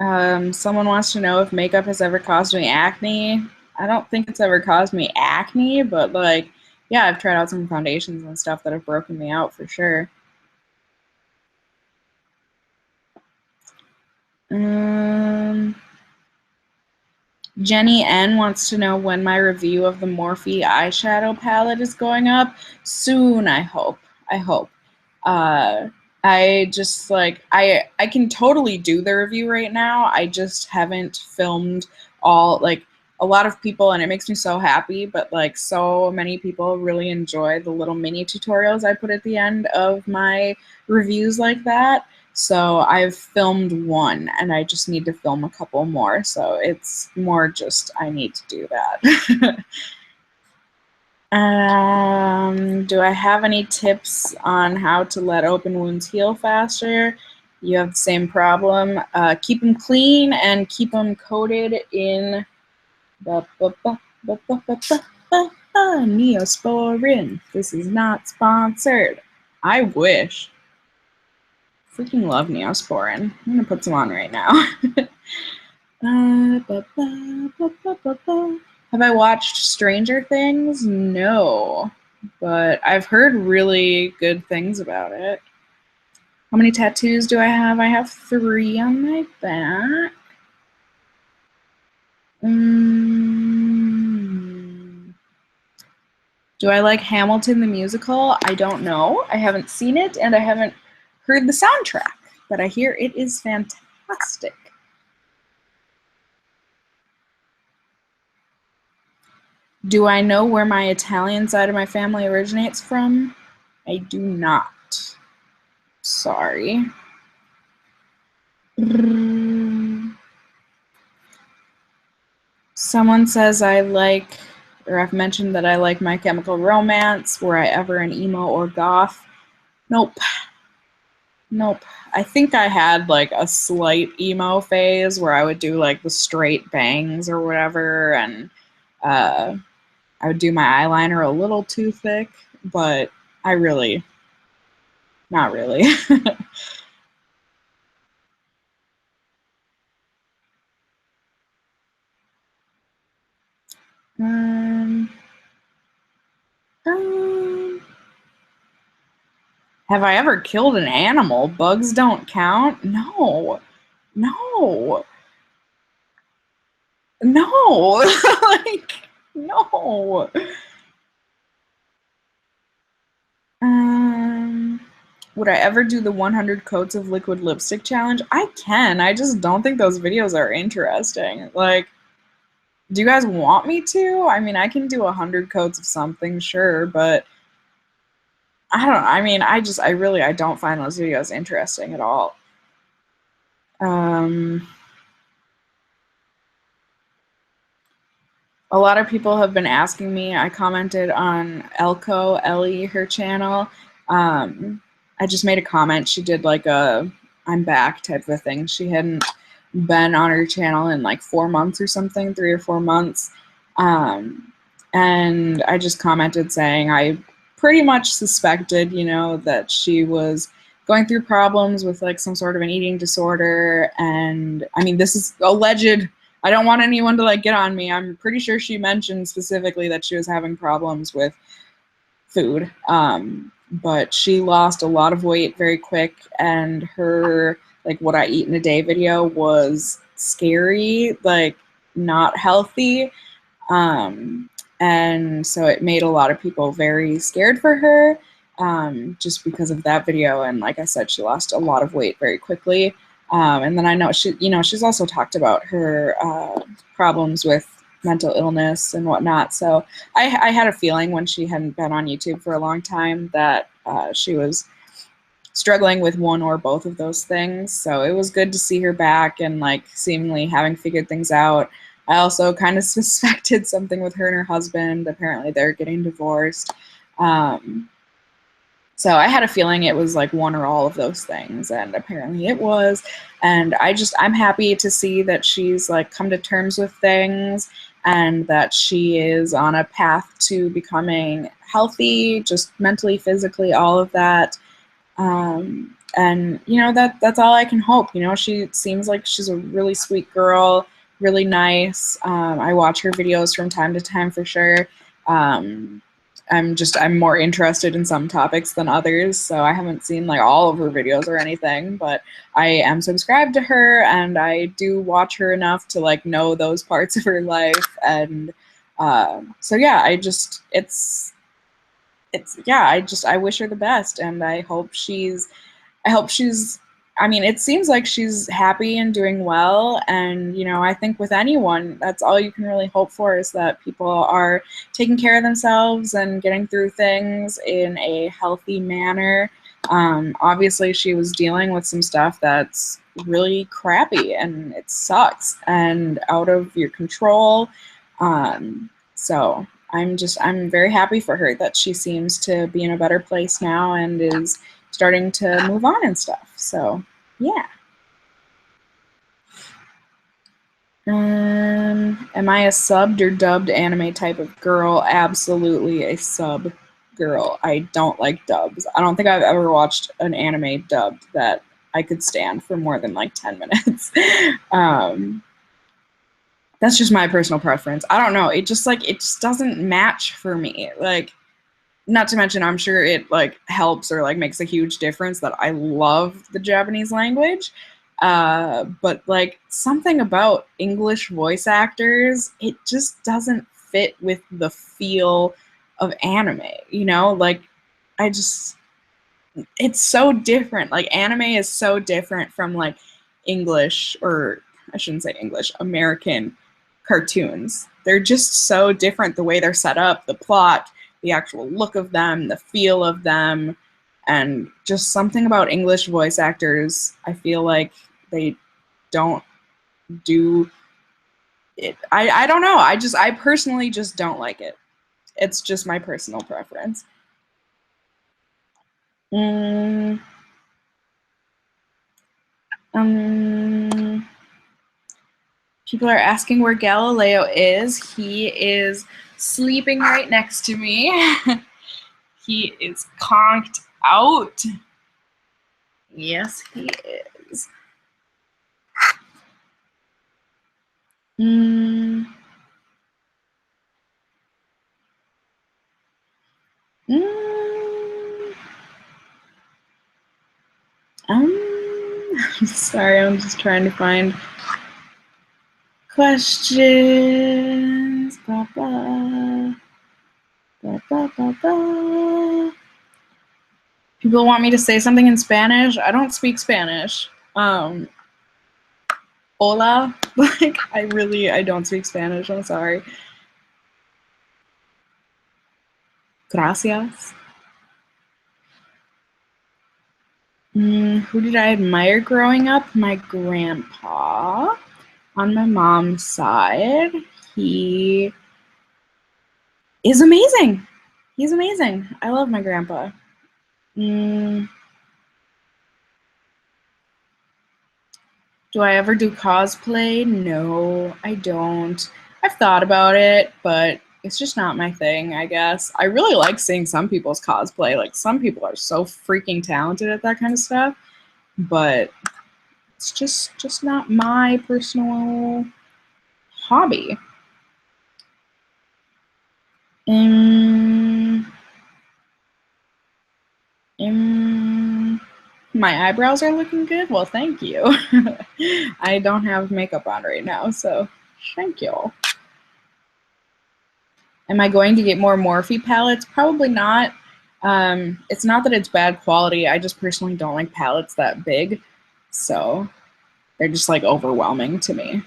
Someone wants to know if makeup has ever caused me acne. I don't think it's ever caused me acne, but like, yeah, I've tried out some foundations and stuff that have broken me out for sure. Jenny N wants to know when my review of the Morphe eyeshadow palette is going up. Soon, I hope. I hope. I just like I can totally do the review right now. I just haven't filmed all like a lot of people, and it makes me so happy, but like so many people really enjoy the little mini tutorials I put at the end of my reviews like that. So I've filmed one and I just need to film a couple more. So it's more just I need to do that. Do I have any tips on how to let open wounds heal faster? You have the same problem. Keep them clean and keep them coated in Neosporin. This is not sponsored. I wish. Freaking love Neosporin. I'm gonna put some on right now. Have I watched Stranger Things? No, but I've heard really good things about it. How many tattoos do I have? I have 3 on my back. Do I like Hamilton the musical? I don't know. I haven't seen it, and I haven't heard the soundtrack, but I hear it is fantastic. Do I know where my Italian side of my family originates from? I do not. Sorry. Someone says I like, or I've mentioned that I like My Chemical Romance. Were I ever an emo or goth? Nope. Nope. I think I had like a slight emo phase where I would do like the straight bangs or whatever, and I would do my eyeliner a little too thick, but I really, not really. Have I ever killed an animal? Bugs don't count? No. No. No. Like, no. Would I ever do the 100 coats of liquid lipstick challenge? I can. I just don't think those videos are interesting. Like, do you guys want me to? I mean, I can do 100 coats of something, sure, but I don't. I mean, I don't find those videos interesting at all. A lot of people have been asking me. I commented on Ellie, her channel. I just made a comment. She did like a I'm back type of a thing. She hadn't been on her channel in like 4 months or something, 3 or 4 months. And I just commented saying I pretty much suspected, that she was going through problems with like some sort of an eating disorder. And I mean, this is alleged. I don't want anyone to like get on me. I'm pretty sure she mentioned specifically that she was having problems with food. But she lost a lot of weight very quick, and her like what I eat in a day video was scary, like not healthy. And so it made a lot of people very scared for her, just because of that video. And like I said, she lost a lot of weight very quickly. And then I know she's also talked about her problems with mental illness and whatnot. So I had a feeling when she hadn't been on YouTube for a long time that she was struggling with one or both of those things. So it was good to see her back and like seemingly having figured things out. I also kind of suspected something with her and her husband. Apparently they're getting divorced. So I had a feeling it was like one or all of those things, and apparently it was. And I'm happy to see that she's like come to terms with things and that she is on a path to becoming healthy, just mentally, physically, all of that. And that's all I can hope. She seems like she's a really sweet girl, really nice. I watch her videos from time to time for sure. I'm more interested in some topics than others, so I haven't seen like all of her videos or anything, but I am subscribed to her and I do watch her enough to like know those parts of her life. And so yeah, I wish her the best, and I hope she's, I mean, it seems like she's happy and doing well. And, you know, I think with anyone, that's all you can really hope for, is that people are taking care of themselves and getting through things in a healthy manner. Obviously, she was dealing with some stuff that's really crappy and it sucks and out of your control. So I'm very happy for her that she seems to be in a better place now and is starting to move on and stuff. So yeah. Am I a subbed or dubbed anime type of girl? Absolutely a sub girl. I don't like dubs. I don't think I've ever watched an anime dubbed that I could stand for more than like 10 minutes. That's just my personal preference. I don't know. It just doesn't match for me. Like, not to mention, I'm sure it like helps or like makes a huge difference that I love the Japanese language. But like something about English voice actors, it just doesn't fit with the feel of anime, you know? Like, I just, it's so different. Like, anime is so different from like English, or I shouldn't say English, American cartoons. They're just so different, the way they're set up, the plot, the actual look of them, the feel of them, and just something about English voice actors. I feel like they don't do it. I don't know. I personally just don't like it. It's just my personal preference. Mm, um, People are asking where Galileo is. He is sleeping right next to me. He is conked out. Yes, he is. Mm. Mm. Sorry, I'm just trying to find questions. Ba, ba. Ba, ba, ba, ba. People want me to say something in Spanish. I don't speak Spanish. Hola. Like, I don't speak Spanish. I'm sorry. Gracias. Who did I admire growing up? My grandpa. On my mom's side, he is amazing. He's amazing. I love my grandpa. Do I ever do cosplay? No, I don't. I've thought about it, but it's just not my thing, I guess. I really like seeing some people's cosplay. Like, some people are so freaking talented at that kind of stuff, but it's just not my personal hobby. Um, my eyebrows are looking good. Well, thank you. I don't have makeup on right now, so thank you. Am I going to get more Morphe palettes? Probably not. It's not that it's bad quality. I just personally don't like palettes that big, so they're just like overwhelming to me.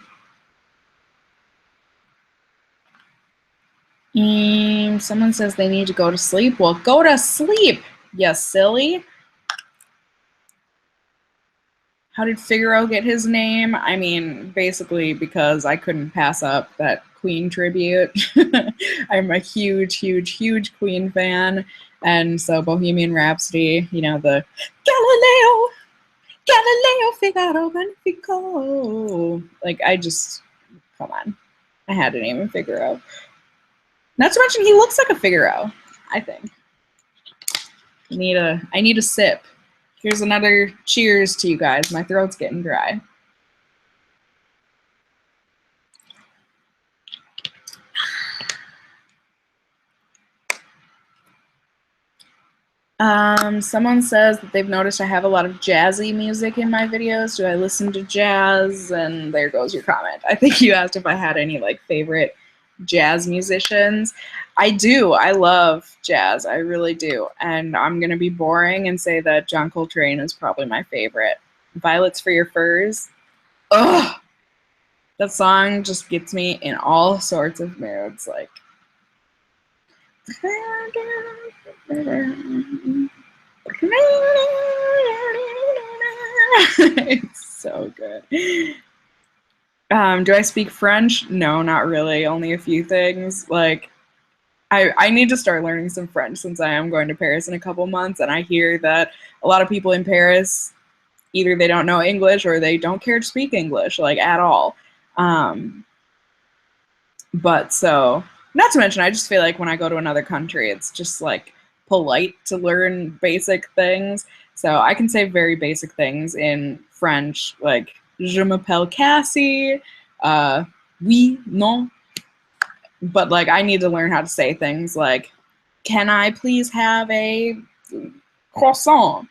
Someone says they need to go to sleep. Well, go to sleep, you silly. How did Figaro get his name? I mean, basically because I couldn't pass up that Queen tribute. I'm a huge, huge, huge Queen fan. And so Bohemian Rhapsody, you know, the Galileo Figaro, Magnifico. Like, come on. I had to name him Figaro. Not to mention, he looks like a Figaro, I think. I need a sip. Here's another cheers to you guys. My throat's getting dry. Someone says that they've noticed I have a lot of jazzy music in my videos. Do I listen to jazz? And there goes your comment. I think you asked if I had any like favorite jazz musicians. I do. I love jazz. I really do. And I'm going to be boring and say that John Coltrane is probably my favorite. Violets for Your Furs. Ugh! That song just gets me in all sorts of moods. Like, it's so good. Do I speak French? No, not really. Only a few things. Like, I need to start learning some French since I am going to Paris in a couple months, and I hear that a lot of people in Paris, either they don't know English or they don't care to speak English, like, at all. But so, not to mention, I just feel like when I go to another country, it's just like polite to learn basic things. So I can say very basic things in French, like je m'appelle Cassie, oui, non. But like I need to learn how to say things like, can I please have a croissant?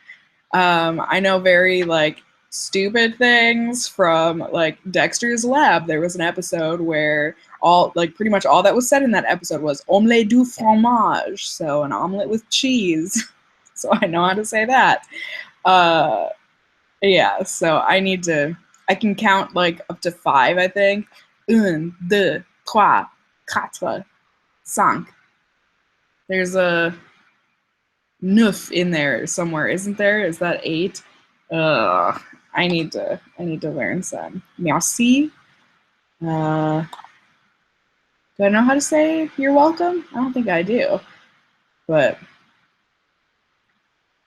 I know very like stupid things from like Dexter's Lab. There was an episode where pretty much all that was said in that episode was omelette du fromage, so an omelet with cheese. So I know how to say that. Yeah, so I can count like up to 5, I think. Un, deux, trois, quatre, cinq. There's a neuf in there somewhere, isn't there? Is that 8? I need to learn some. Merci. Do I know how to say you're welcome? I don't think I do. But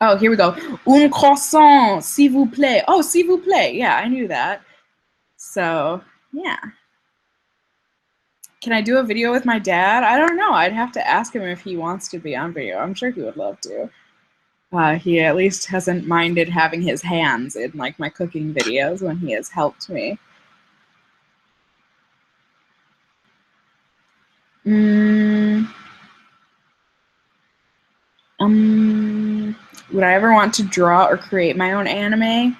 oh, here we go. Un croissant, s'il vous plaît. Oh, s'il vous plaît. Yeah, I knew that. So yeah. Can I do a video with my dad? I don't know. I'd have to ask him if he wants to be on video. I'm sure he would love to. He at least hasn't minded having his hands in like my cooking videos when he has helped me. Would I ever want to draw or create my own anime?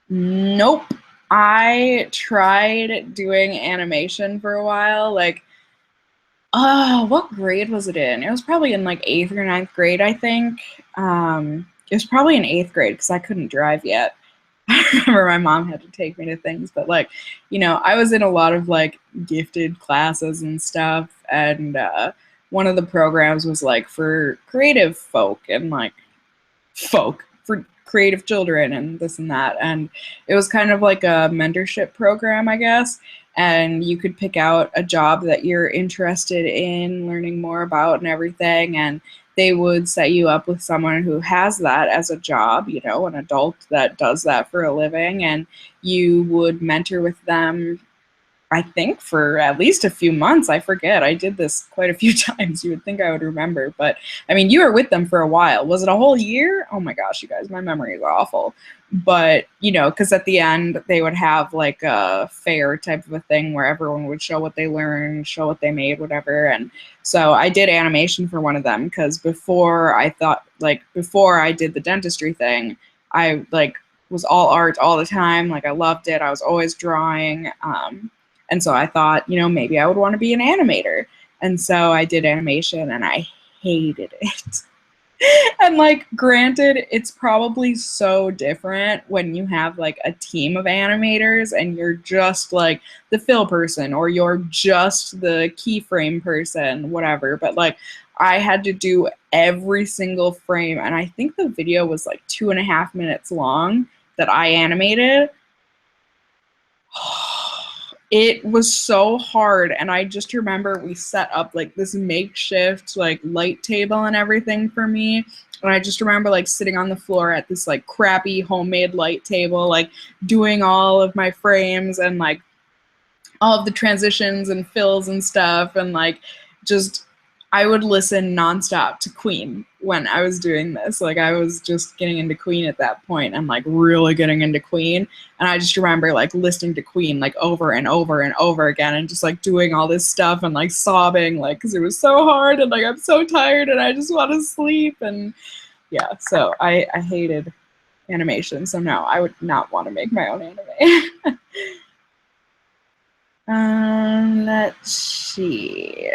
Nope. I tried doing animation for a while. Like, what grade was it in? It was probably in like 8th or 9th grade, I think. It was probably in 8th grade because I couldn't drive yet. I remember my mom had to take me to things, but like, you know, I was in a lot of like gifted classes and stuff, and one of the programs was like for creative folk and like folk for creative children and this and that, and it was kind of like a mentorship program, I guess, and you could pick out a job that you're interested in learning more about and everything, and they would set you up with someone who has that as a job, you know, an adult that does that for a living, and you would mentor with them, I think, for at least a few months. I forget. I did this quite a few times. You would think I would remember. But, I mean, you were with them for a while. Was it a whole year? Oh, my gosh, you guys, my memory is awful. But, you know, because at the end, they would have, like, a fair type of a thing where everyone would show what they learned, show what they made, whatever. And so I did animation for one of them because before I did the dentistry thing, I, like, was all art all the time. Like, I loved it. I was always drawing. And so I thought, you know, maybe I would want to be an animator. And so I did animation and I hated it. And like, granted, it's probably so different when you have like a team of animators and you're just like the fill person or you're just the keyframe person, whatever. But like, I had to do every single frame. And I think the video was like 2.5 minutes long that I animated. It was so hard, and I just remember we set up like this makeshift like light table and everything for me, and I just remember like sitting on the floor at this like crappy homemade light table, like doing all of my frames and like all of the transitions and fills and stuff, and like just I would listen nonstop to Queen when I was doing this. Like, I was just getting into Queen at that point and like really getting into Queen. And I just remember like listening to Queen like over and over and over again and just like doing all this stuff and like sobbing like because it was so hard and like I'm so tired and I just want to sleep. And yeah, so I hated animation. So no, I would not want to make my own anime. Let's see.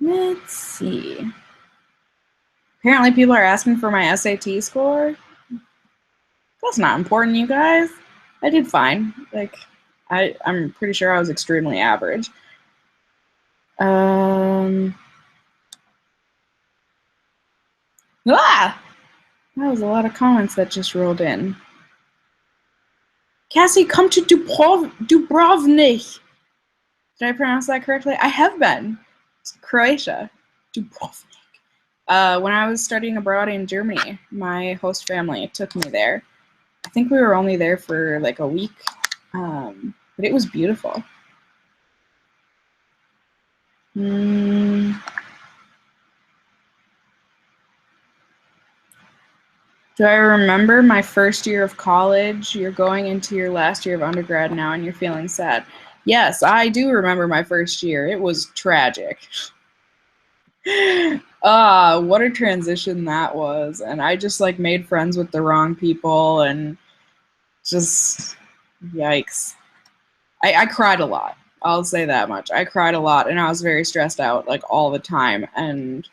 Let's see. Apparently people are asking for my SAT score. That's not important, you guys. I did fine. Like, I'm pretty sure I was extremely average. That was a lot of comments that just rolled in. Cassie, come to Dubrovnik. Did I pronounce that correctly? I have been to Croatia. Dubrovnik. When I was studying abroad in Germany, my host family took me there. I think we were only there for like a week, but it was beautiful. Do I remember my first year of college? You're going into your last year of undergrad now and you're feeling sad. Yes, I do remember my first year. It was tragic. What a transition that was. And I just like made friends with the wrong people and just yikes. I cried a lot. I'll say that much. I cried a lot and I was very stressed out like all the time. And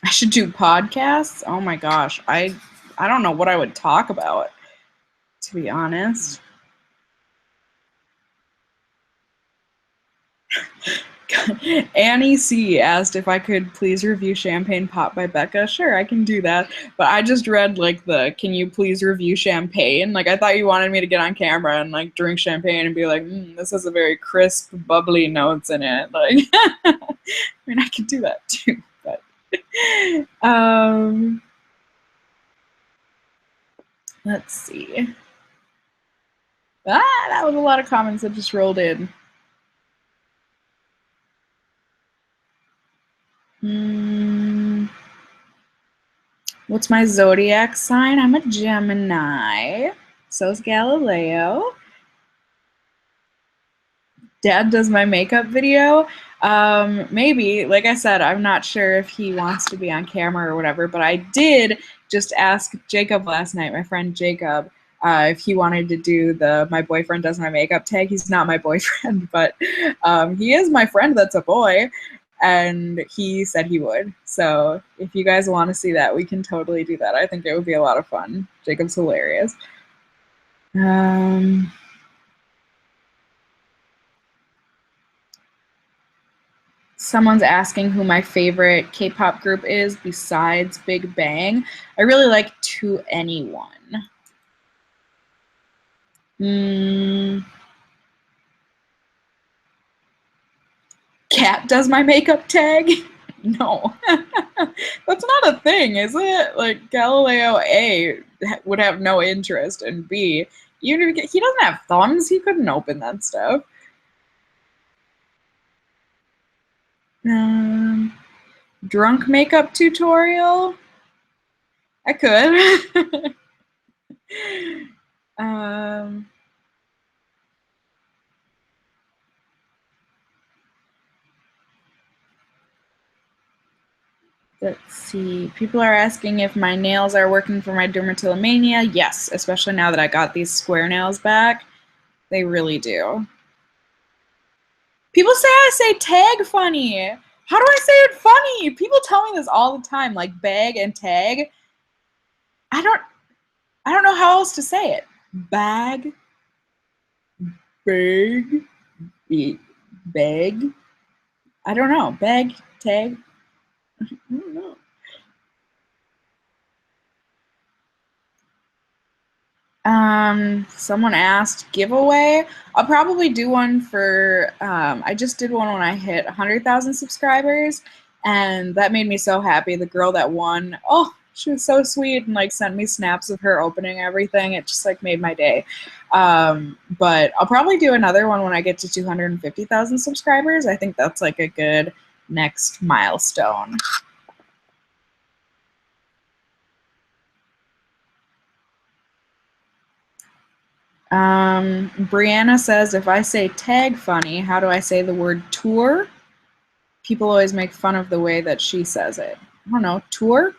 I should do podcasts. Oh my gosh. I don't know what I would talk about, to be honest. Annie C asked if I could please review Champagne Pop by Becca. Sure, I can do that. But I just read like the can you please review champagne? Like I thought you wanted me to get on camera and like drink champagne and be like, this has a very crisp, bubbly notes in it. Like I mean I could do that too, but let's see. That was a lot of comments that just rolled in. What's my zodiac sign? I'm a Gemini. So is Galileo. Dad does my makeup video. Maybe, like I said, I'm not sure if he wants to be on camera or whatever, but I did just ask Jacob last night, my friend Jacob, if he wanted to do the my boyfriend does my makeup tag. He's not my boyfriend, but he is my friend that's a boy, and he said he would. So if you guys want to see that, we can totally do that. I think it would be a lot of fun. Jacob's hilarious. Someone's asking who my favorite K-pop group is besides Big Bang. I really like To Anyone. Cat does my makeup tag? No. That's not a thing, is it? Like, Galileo A would have no interest, and B, even if he doesn't have thumbs, he couldn't open that stuff. Drunk makeup tutorial? I could. Let's see. People are asking if my nails are working for my dermatillomania. Yes, especially now that I got these square nails back. They really do. People say I say tag funny. How do I say it funny? People tell me this all the time, like bag and tag. I don't know how else to say it. Bag, bag, bag. I don't know. Bag, tag. I don't know. Someone asked giveaway. I'll probably do one for, I just did one when I hit 100,000 subscribers, and that made me so happy. The girl that won, oh, she was so sweet and like sent me snaps of her opening everything. It just like made my day. But I'll probably do another one when I get to 250,000 subscribers. I think that's like a good next milestone. Brianna says, if I say tag funny, how do I say the word tour? People always make fun of the way that she says it. I don't know, tour?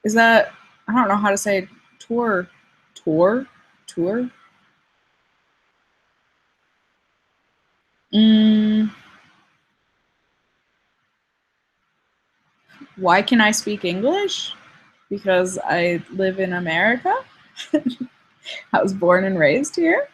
Is that, I don't know how to say tour. Tour? Tour? Why can I speak English? Because I live in America. I was born and raised here.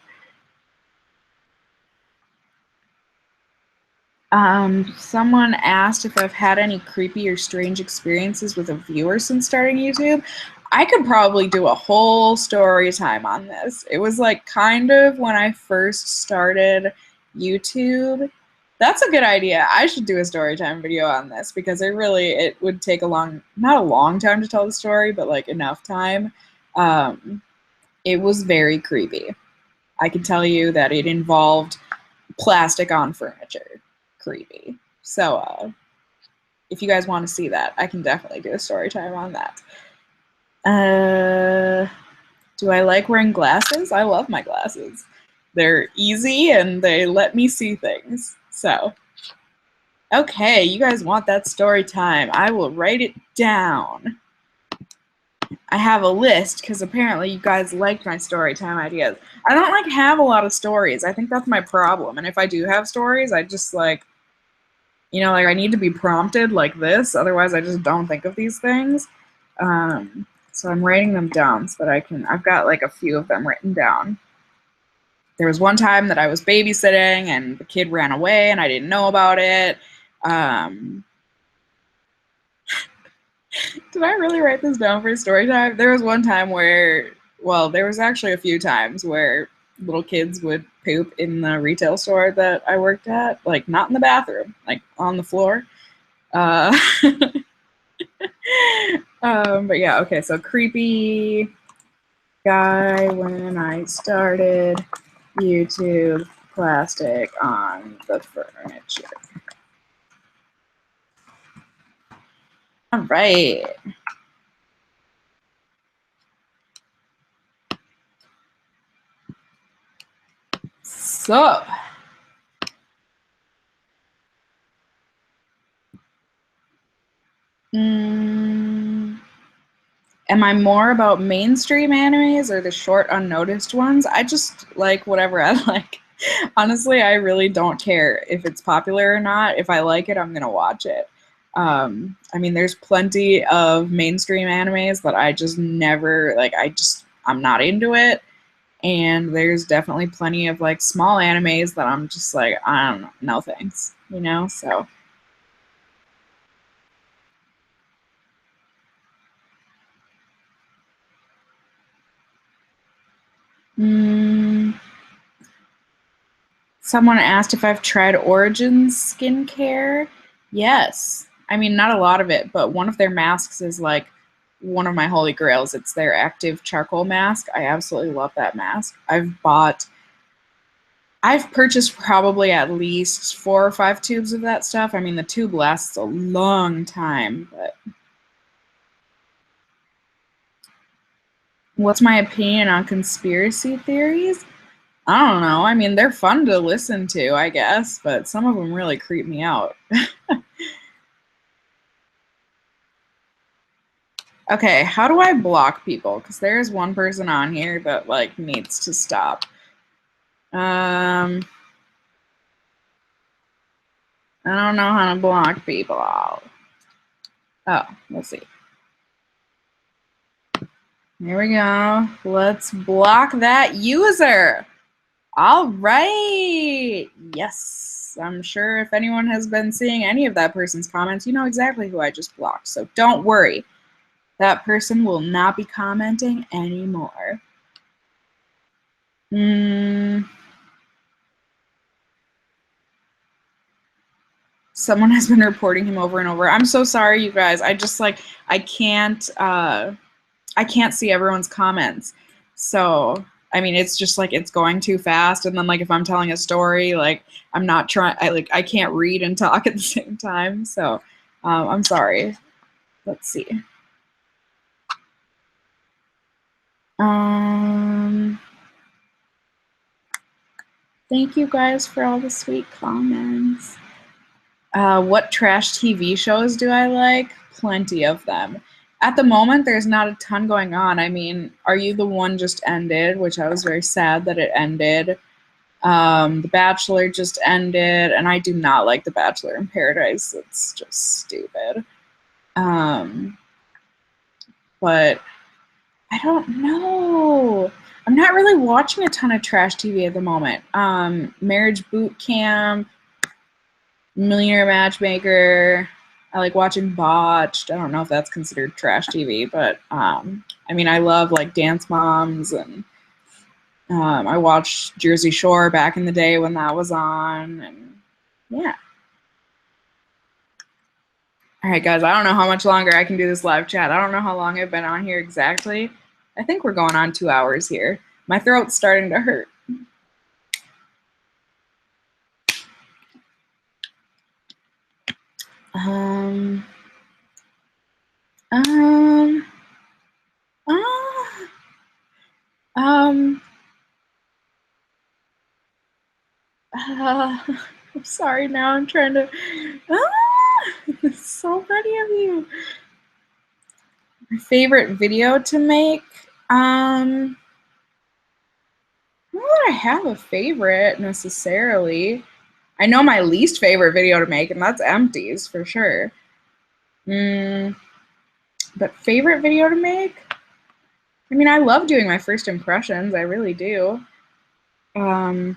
Someone asked if I've had any creepy or strange experiences with a viewer since starting YouTube. I could probably do a whole story time on this. It was like kind of when I first started YouTube. That's a good idea. I should do a story time video on this because it would take not a long time to tell the story, but like enough time. It was very creepy. I can tell you that it involved plastic on furniture. Creepy. So if you guys want to see that, I can definitely do a story time on that. Do I like wearing glasses? I love my glasses. They're easy and they let me see things. So, okay, you guys want that story time. I will write it down. I have a list because apparently you guys liked my story time ideas. I don't like have a lot of stories. I think that's my problem. And if I do have stories, I just like, you know, like I need to be prompted like this. Otherwise, I just don't think of these things. So I'm writing them down so that I've got like a few of them written down. There was one time that I was babysitting and the kid ran away and I didn't know about it. Did I really write this down for story time? There was one time where, well, there was actually a few times where little kids would poop in the retail store that I worked at, like not in the bathroom, like on the floor. But yeah, okay, so creepy guy when I started YouTube, plastic on the furniture. All right. So, am I more about mainstream animes or the short unnoticed ones? I just like whatever I like. Honestly, I really don't care if it's popular or not. If I like it, I'm gonna watch it. I mean, there's plenty of mainstream animes that I just never like. I'm not into it. And there's definitely plenty of like small animes that I'm just like, I don't know, no thanks, you know? So someone asked if I've tried Origins skincare. Yes. I mean, not a lot of it, but one of their masks is like one of my holy grails. It's their active charcoal mask. I absolutely love that mask. I've purchased probably at least 4 or 5 tubes of that stuff. I mean, the tube lasts a long time, but what's my opinion on conspiracy theories? I don't know. I mean, they're fun to listen to, I guess, but some of them really creep me out. Okay, how do I block people? Because there's one person on here that like needs to stop. I don't know how to block people. Oh, let's see. Here we go. Let's block that user. All right. Yes. I'm sure if anyone has been seeing any of that person's comments, you know exactly who I just blocked. So don't worry. That person will not be commenting anymore. Someone has been reporting him over and over. I'm so sorry, you guys. I just like I can't see everyone's comments. So I mean, it's just like it's going too fast, and then like if I'm telling a story, like I'm not trying. I can't read and talk at the same time. So I'm sorry. Let's see. Thank you guys for all the sweet comments. What trash TV shows do I like? Plenty of them. At the moment, there's not a ton going on. I mean, Are You the One just ended, which I was very sad that it ended. The Bachelor just ended, and I do not like The Bachelor in Paradise. It's just stupid. But I don't know. I'm not really watching a ton of trash TV at the moment. Marriage Boot Camp, Millionaire Matchmaker. I like watching Botched. I don't know if that's considered trash TV, but I mean, I love like Dance Moms, and I watched Jersey Shore back in the day when that was on, and yeah. All right, guys, I don't know how much longer I can do this live chat. I don't know how long I've been on here exactly. I think we're going on 2 hours here. My throat's starting to hurt. I'm sorry now. I'm trying to. So many of you. My favorite video to make. Not that I have a favorite necessarily. I know my least favorite video to make, and that's empties for sure. But favorite video to make? I mean, I love doing my first impressions. I really do. Oh,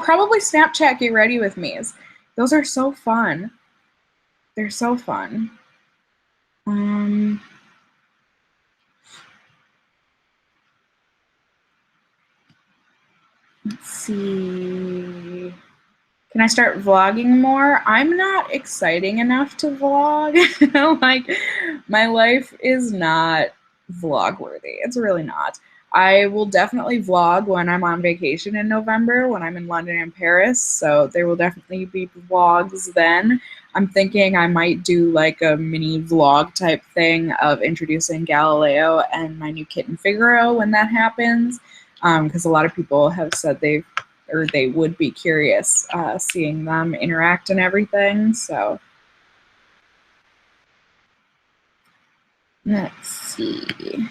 probably Snapchat Get Ready With Me's. Those are so fun. They're so fun. Let's see. Can I start vlogging more? I'm not exciting enough to vlog. Like, my life is not vlog worthy. It's really not. I will definitely vlog when I'm on vacation in November, when I'm in London and Paris. So there will definitely be vlogs then. I'm thinking I might do like a mini vlog type thing of introducing Galileo and my new kitten Figaro when that happens. Because a lot of people have said they would be curious seeing them interact and everything. So let's see.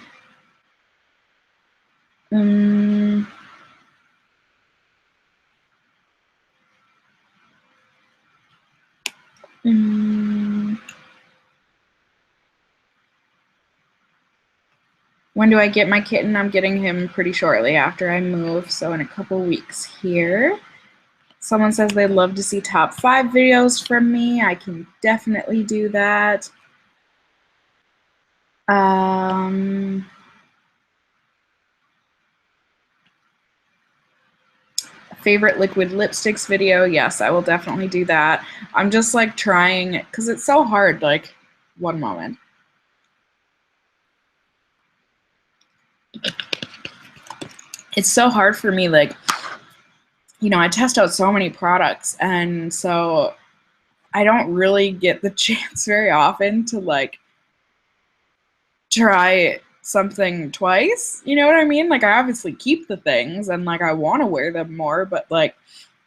When do I get my kitten? I'm getting him pretty shortly after I move, so in a couple weeks here. Someone says they'd love to see top 5 videos from me. I can definitely do that. Favorite liquid lipsticks video? Yes, I will definitely do that. I'm just like trying, because it's so hard. Like, one moment. It's so hard for me, like, you know, I test out so many products, and so I don't really get the chance very often to like try something twice. You know what I mean? Like, I obviously keep the things and like I want to wear them more, but like,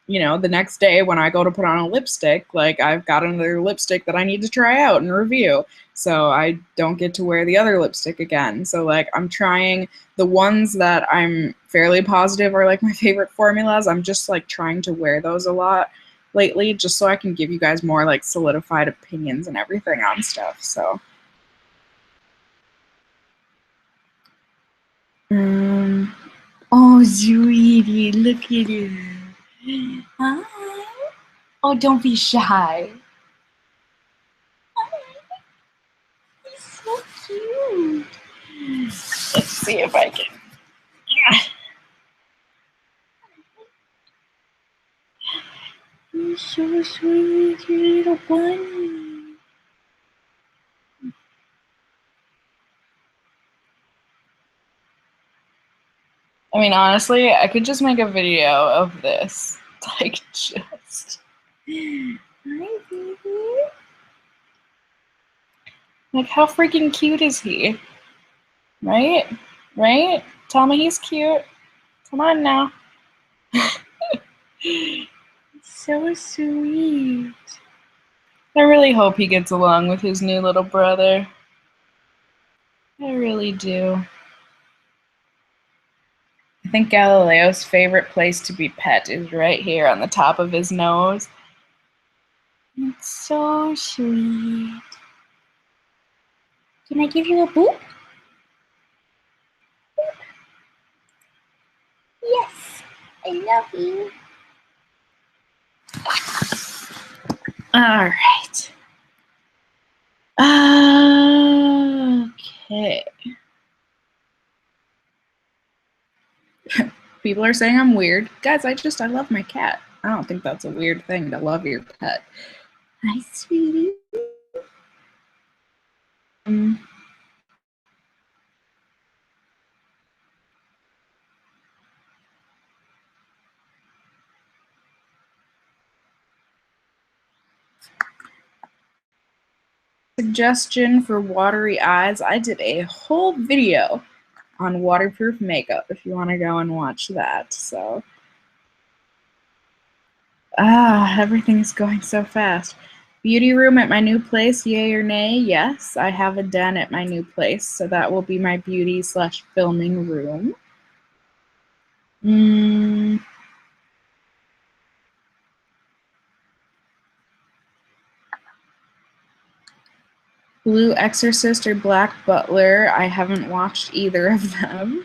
you know, the next day when I go to put on a lipstick, like I've got another lipstick that I need to try out and review. So I don't get to wear the other lipstick again. So like I'm trying the ones that I'm fairly positive are like my favorite formulas. I'm just like trying to wear those a lot lately just so I can give you guys more like solidified opinions and everything on stuff. So oh, sweetie, look at her. Hi. Oh, don't be shy. He's so cute. Let's see if I can. You're so sweet, you little bunny. I mean, honestly, I could just make a video of this. Like, just. Hi, baby. Like, how freaking cute is he? Right? Right? Tell me he's cute. Come on now. So sweet. I really hope he gets along with his new little brother. I really do. I think Galileo's favorite place to be pet is right here on the top of his nose. It's so sweet. Can I give you a boop? Boop. Yes, I love you. All right. Okay. People are saying I'm weird. Guys, I love my cat. I don't think that's a weird thing to love your pet. Hi, sweetie. Suggestion for watery eyes. I did a whole video on waterproof makeup if you want to go and watch that. So, everything is going so fast. Beauty room at my new place, yay or nay? Yes, I have a den at my new place, so that will be my beauty / filming room. Blue Exorcist or Black Butler. I haven't watched either of them.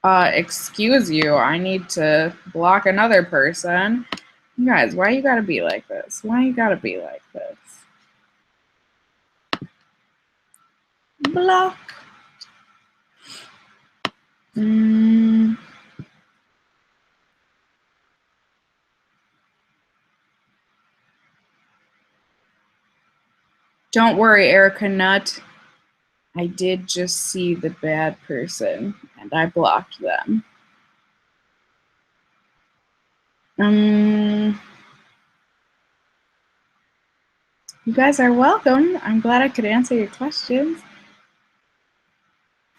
Excuse you, I need to block another person. You guys, why you gotta be like this? Why you gotta be like this? Block. Don't worry, Erica Nutt. I did just see the bad person, and I blocked them. You guys are welcome. I'm glad I could answer your questions.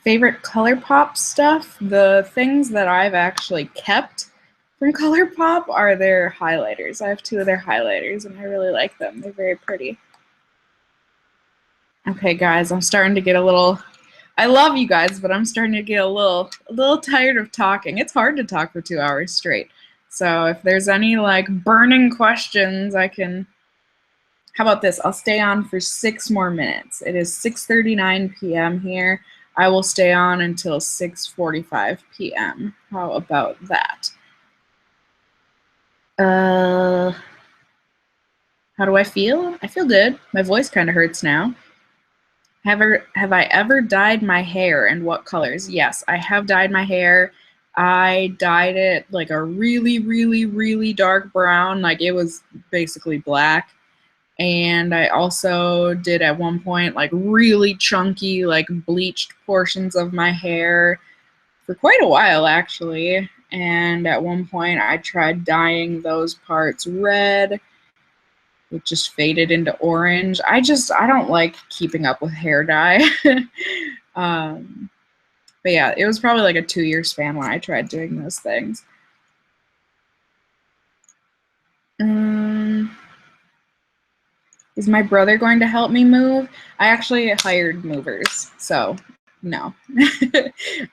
Favorite ColourPop stuff? The things that I've actually kept from ColourPop are their highlighters. I have 2 of their highlighters, and I really like them. They're very pretty. Okay, guys, I'm starting to get a little... I love you guys, but I'm starting to get a little tired of talking. It's hard to talk for 2 hours straight. So if there's any like burning questions, I can... How about this? I'll stay on for 6 more minutes. It is 6:39 p.m. here. I will stay on until 6:45 p.m. How about that? How do I feel? I feel good. My voice kind of hurts now. Have I ever dyed my hair, and what colors? Yes, I have dyed my hair. I dyed it like a really, really, really dark brown. Like it was basically black. And I also did at one point like really chunky, like bleached portions of my hair for quite a while actually. And at one point I tried dyeing those parts red. It just faded into orange. I don't like keeping up with hair dye. But yeah, it was probably like a 2-year span when I tried doing those things. Is my brother going to help me move? I actually hired movers, so no.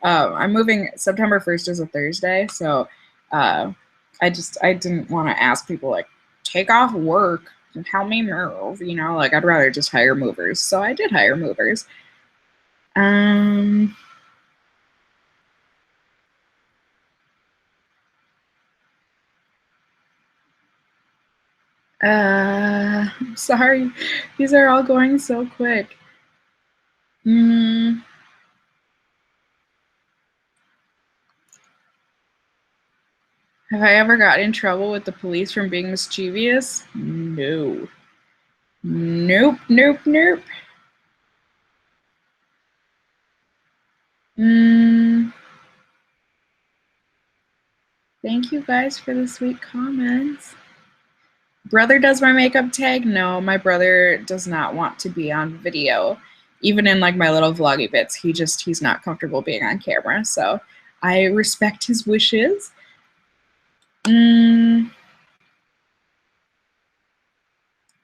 I'm moving. September 1st is a Thursday, so I didn't want to ask people like, take off work and help me move, you know, like I'd rather just hire movers. So I did hire movers. I'm sorry. These are all going so quick. Have I ever got in trouble with the police from being mischievous? No. Nope, nope, nope. Thank you guys for the sweet comments. Brother does my makeup tag? No, my brother does not want to be on video. Even in like my little vloggy bits, he's not comfortable being on camera. So I respect his wishes.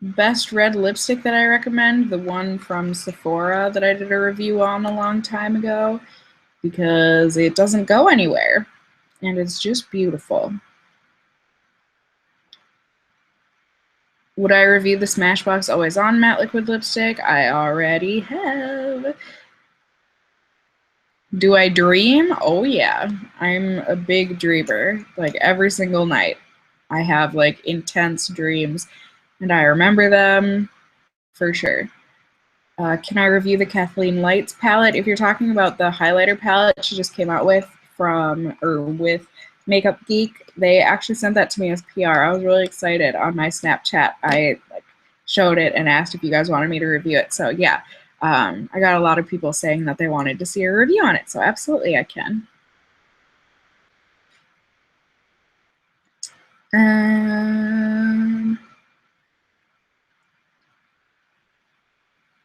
Best red lipstick that I recommend, the one from Sephora that I did a review on a long time ago, because it doesn't go anywhere and it's just beautiful. Would I review the Smashbox Always On Matte Liquid Lipstick? I already have. Do I dream? Oh yeah, I'm a big dreamer. Like every single night I have like intense dreams and I remember them for sure. Can I review the Kathleen Lights palette? If you're talking about the highlighter palette she just came out with with Makeup Geek, they actually sent that to me as PR. I was really excited. On my Snapchat, I showed it and asked if you guys wanted me to review it. So yeah, I got a lot of people saying that they wanted to see a review on it. So absolutely, I can.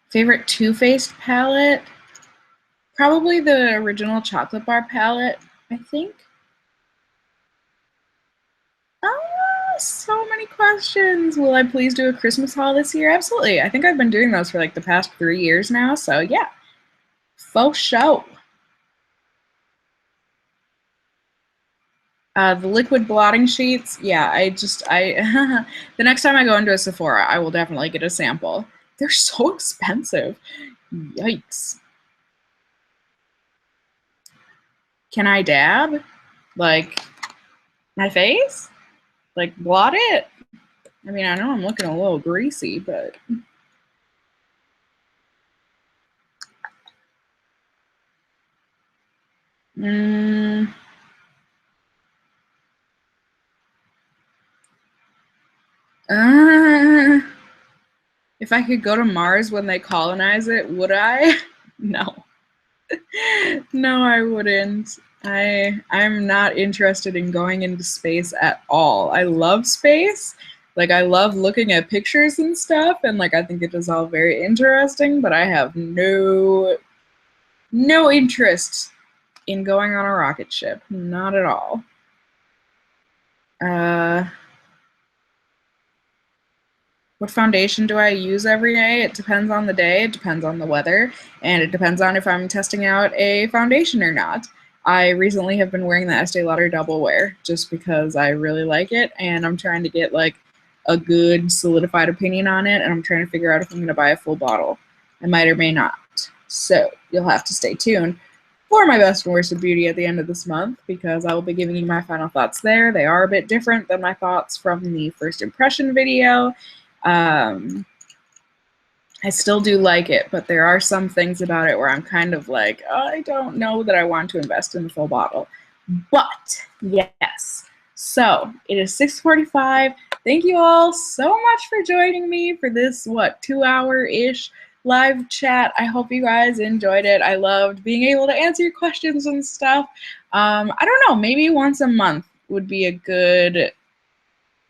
Favorite Too Faced palette? Probably the original chocolate bar palette, I think. So many questions. Will I please do a Christmas haul this year? Absolutely. I think I've been doing those for like the past 3 years now. So yeah, faux show. The liquid blotting sheets. Yeah, the next time I go into a Sephora, I will definitely get a sample. They're so expensive. Yikes. Can I dab? Like my face? Like blot it? I mean, I know I'm looking a little greasy, but if I could go to Mars when they colonize it, would I? No. No, I wouldn't. I'm not interested in going into space at all. I love space. Like I love looking at pictures and stuff, and like I think it is all very interesting, but I have no interest in going on a rocket ship. Not at all. What foundation do I use every day? It depends on the day, it depends on the weather, and it depends on if I'm testing out a foundation or not. I recently have been wearing the Estee Lauder Double Wear just because I really like it, and I'm trying to get like a good solidified opinion on it, and I'm trying to figure out if I'm going to buy a full bottle. I might or may not. So you'll have to stay tuned for my best and worst of beauty at the end of this month, because I will be giving you my final thoughts there. They are a bit different than my thoughts from the first impression video. I still do like it, but there are some things about it where I'm kind of like, oh, I don't know that I want to invest in the full bottle. But yes, so it is 6:45. Thank you all so much for joining me for this, 2-hour-ish live chat. I hope you guys enjoyed it. I loved being able to answer your questions and stuff. I don't know, maybe once a month would be a good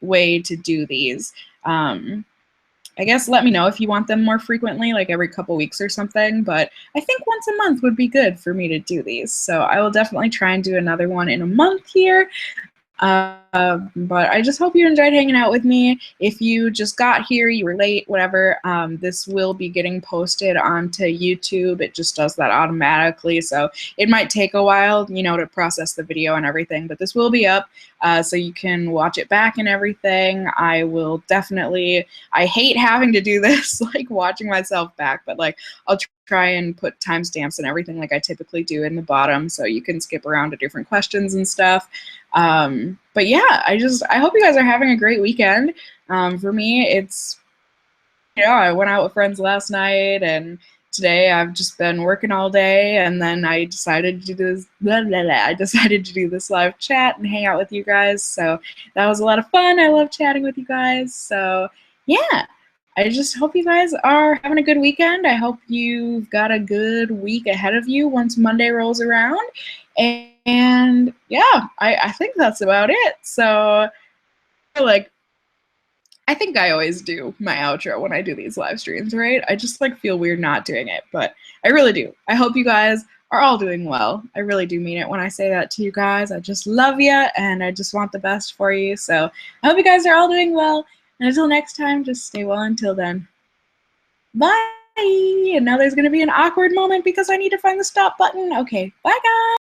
way to do these. I guess let me know if you want them more frequently, like every couple weeks or something, but I think once a month would be good for me to do these. So I will definitely try and do another one in a month here. But I just hope you enjoyed hanging out with me. If you just got here, you were late, whatever, this will be getting posted onto YouTube. It just does that automatically, so it might take a while, to process the video and everything, but this will be up, so you can watch it back and everything. I will definitely, I hate having to do this, like watching myself back, but like I'll try and put timestamps and everything like I typically do in the bottom, so you can skip around to different questions and stuff. But yeah, I hope you guys are having a great weekend. For me, it's, I went out with friends last night and today I've just been working all day, and then I decided to do this. I decided to do this live chat and hang out with you guys. So that was a lot of fun. I love chatting with you guys. So yeah, I just hope you guys are having a good weekend. I hope you've got a good week ahead of you once Monday rolls around. And yeah, I think that's about it. So like, I think I always do my outro when I do these live streams, right? I just like feel weird not doing it, but I really do. I hope you guys are all doing well. I really do mean it when I say that to you guys. I just love you and I just want the best for you. So I hope you guys are all doing well. And until next time, just stay well until then. Bye. And now there's going to be an awkward moment because I need to find the stop button. Okay, bye guys.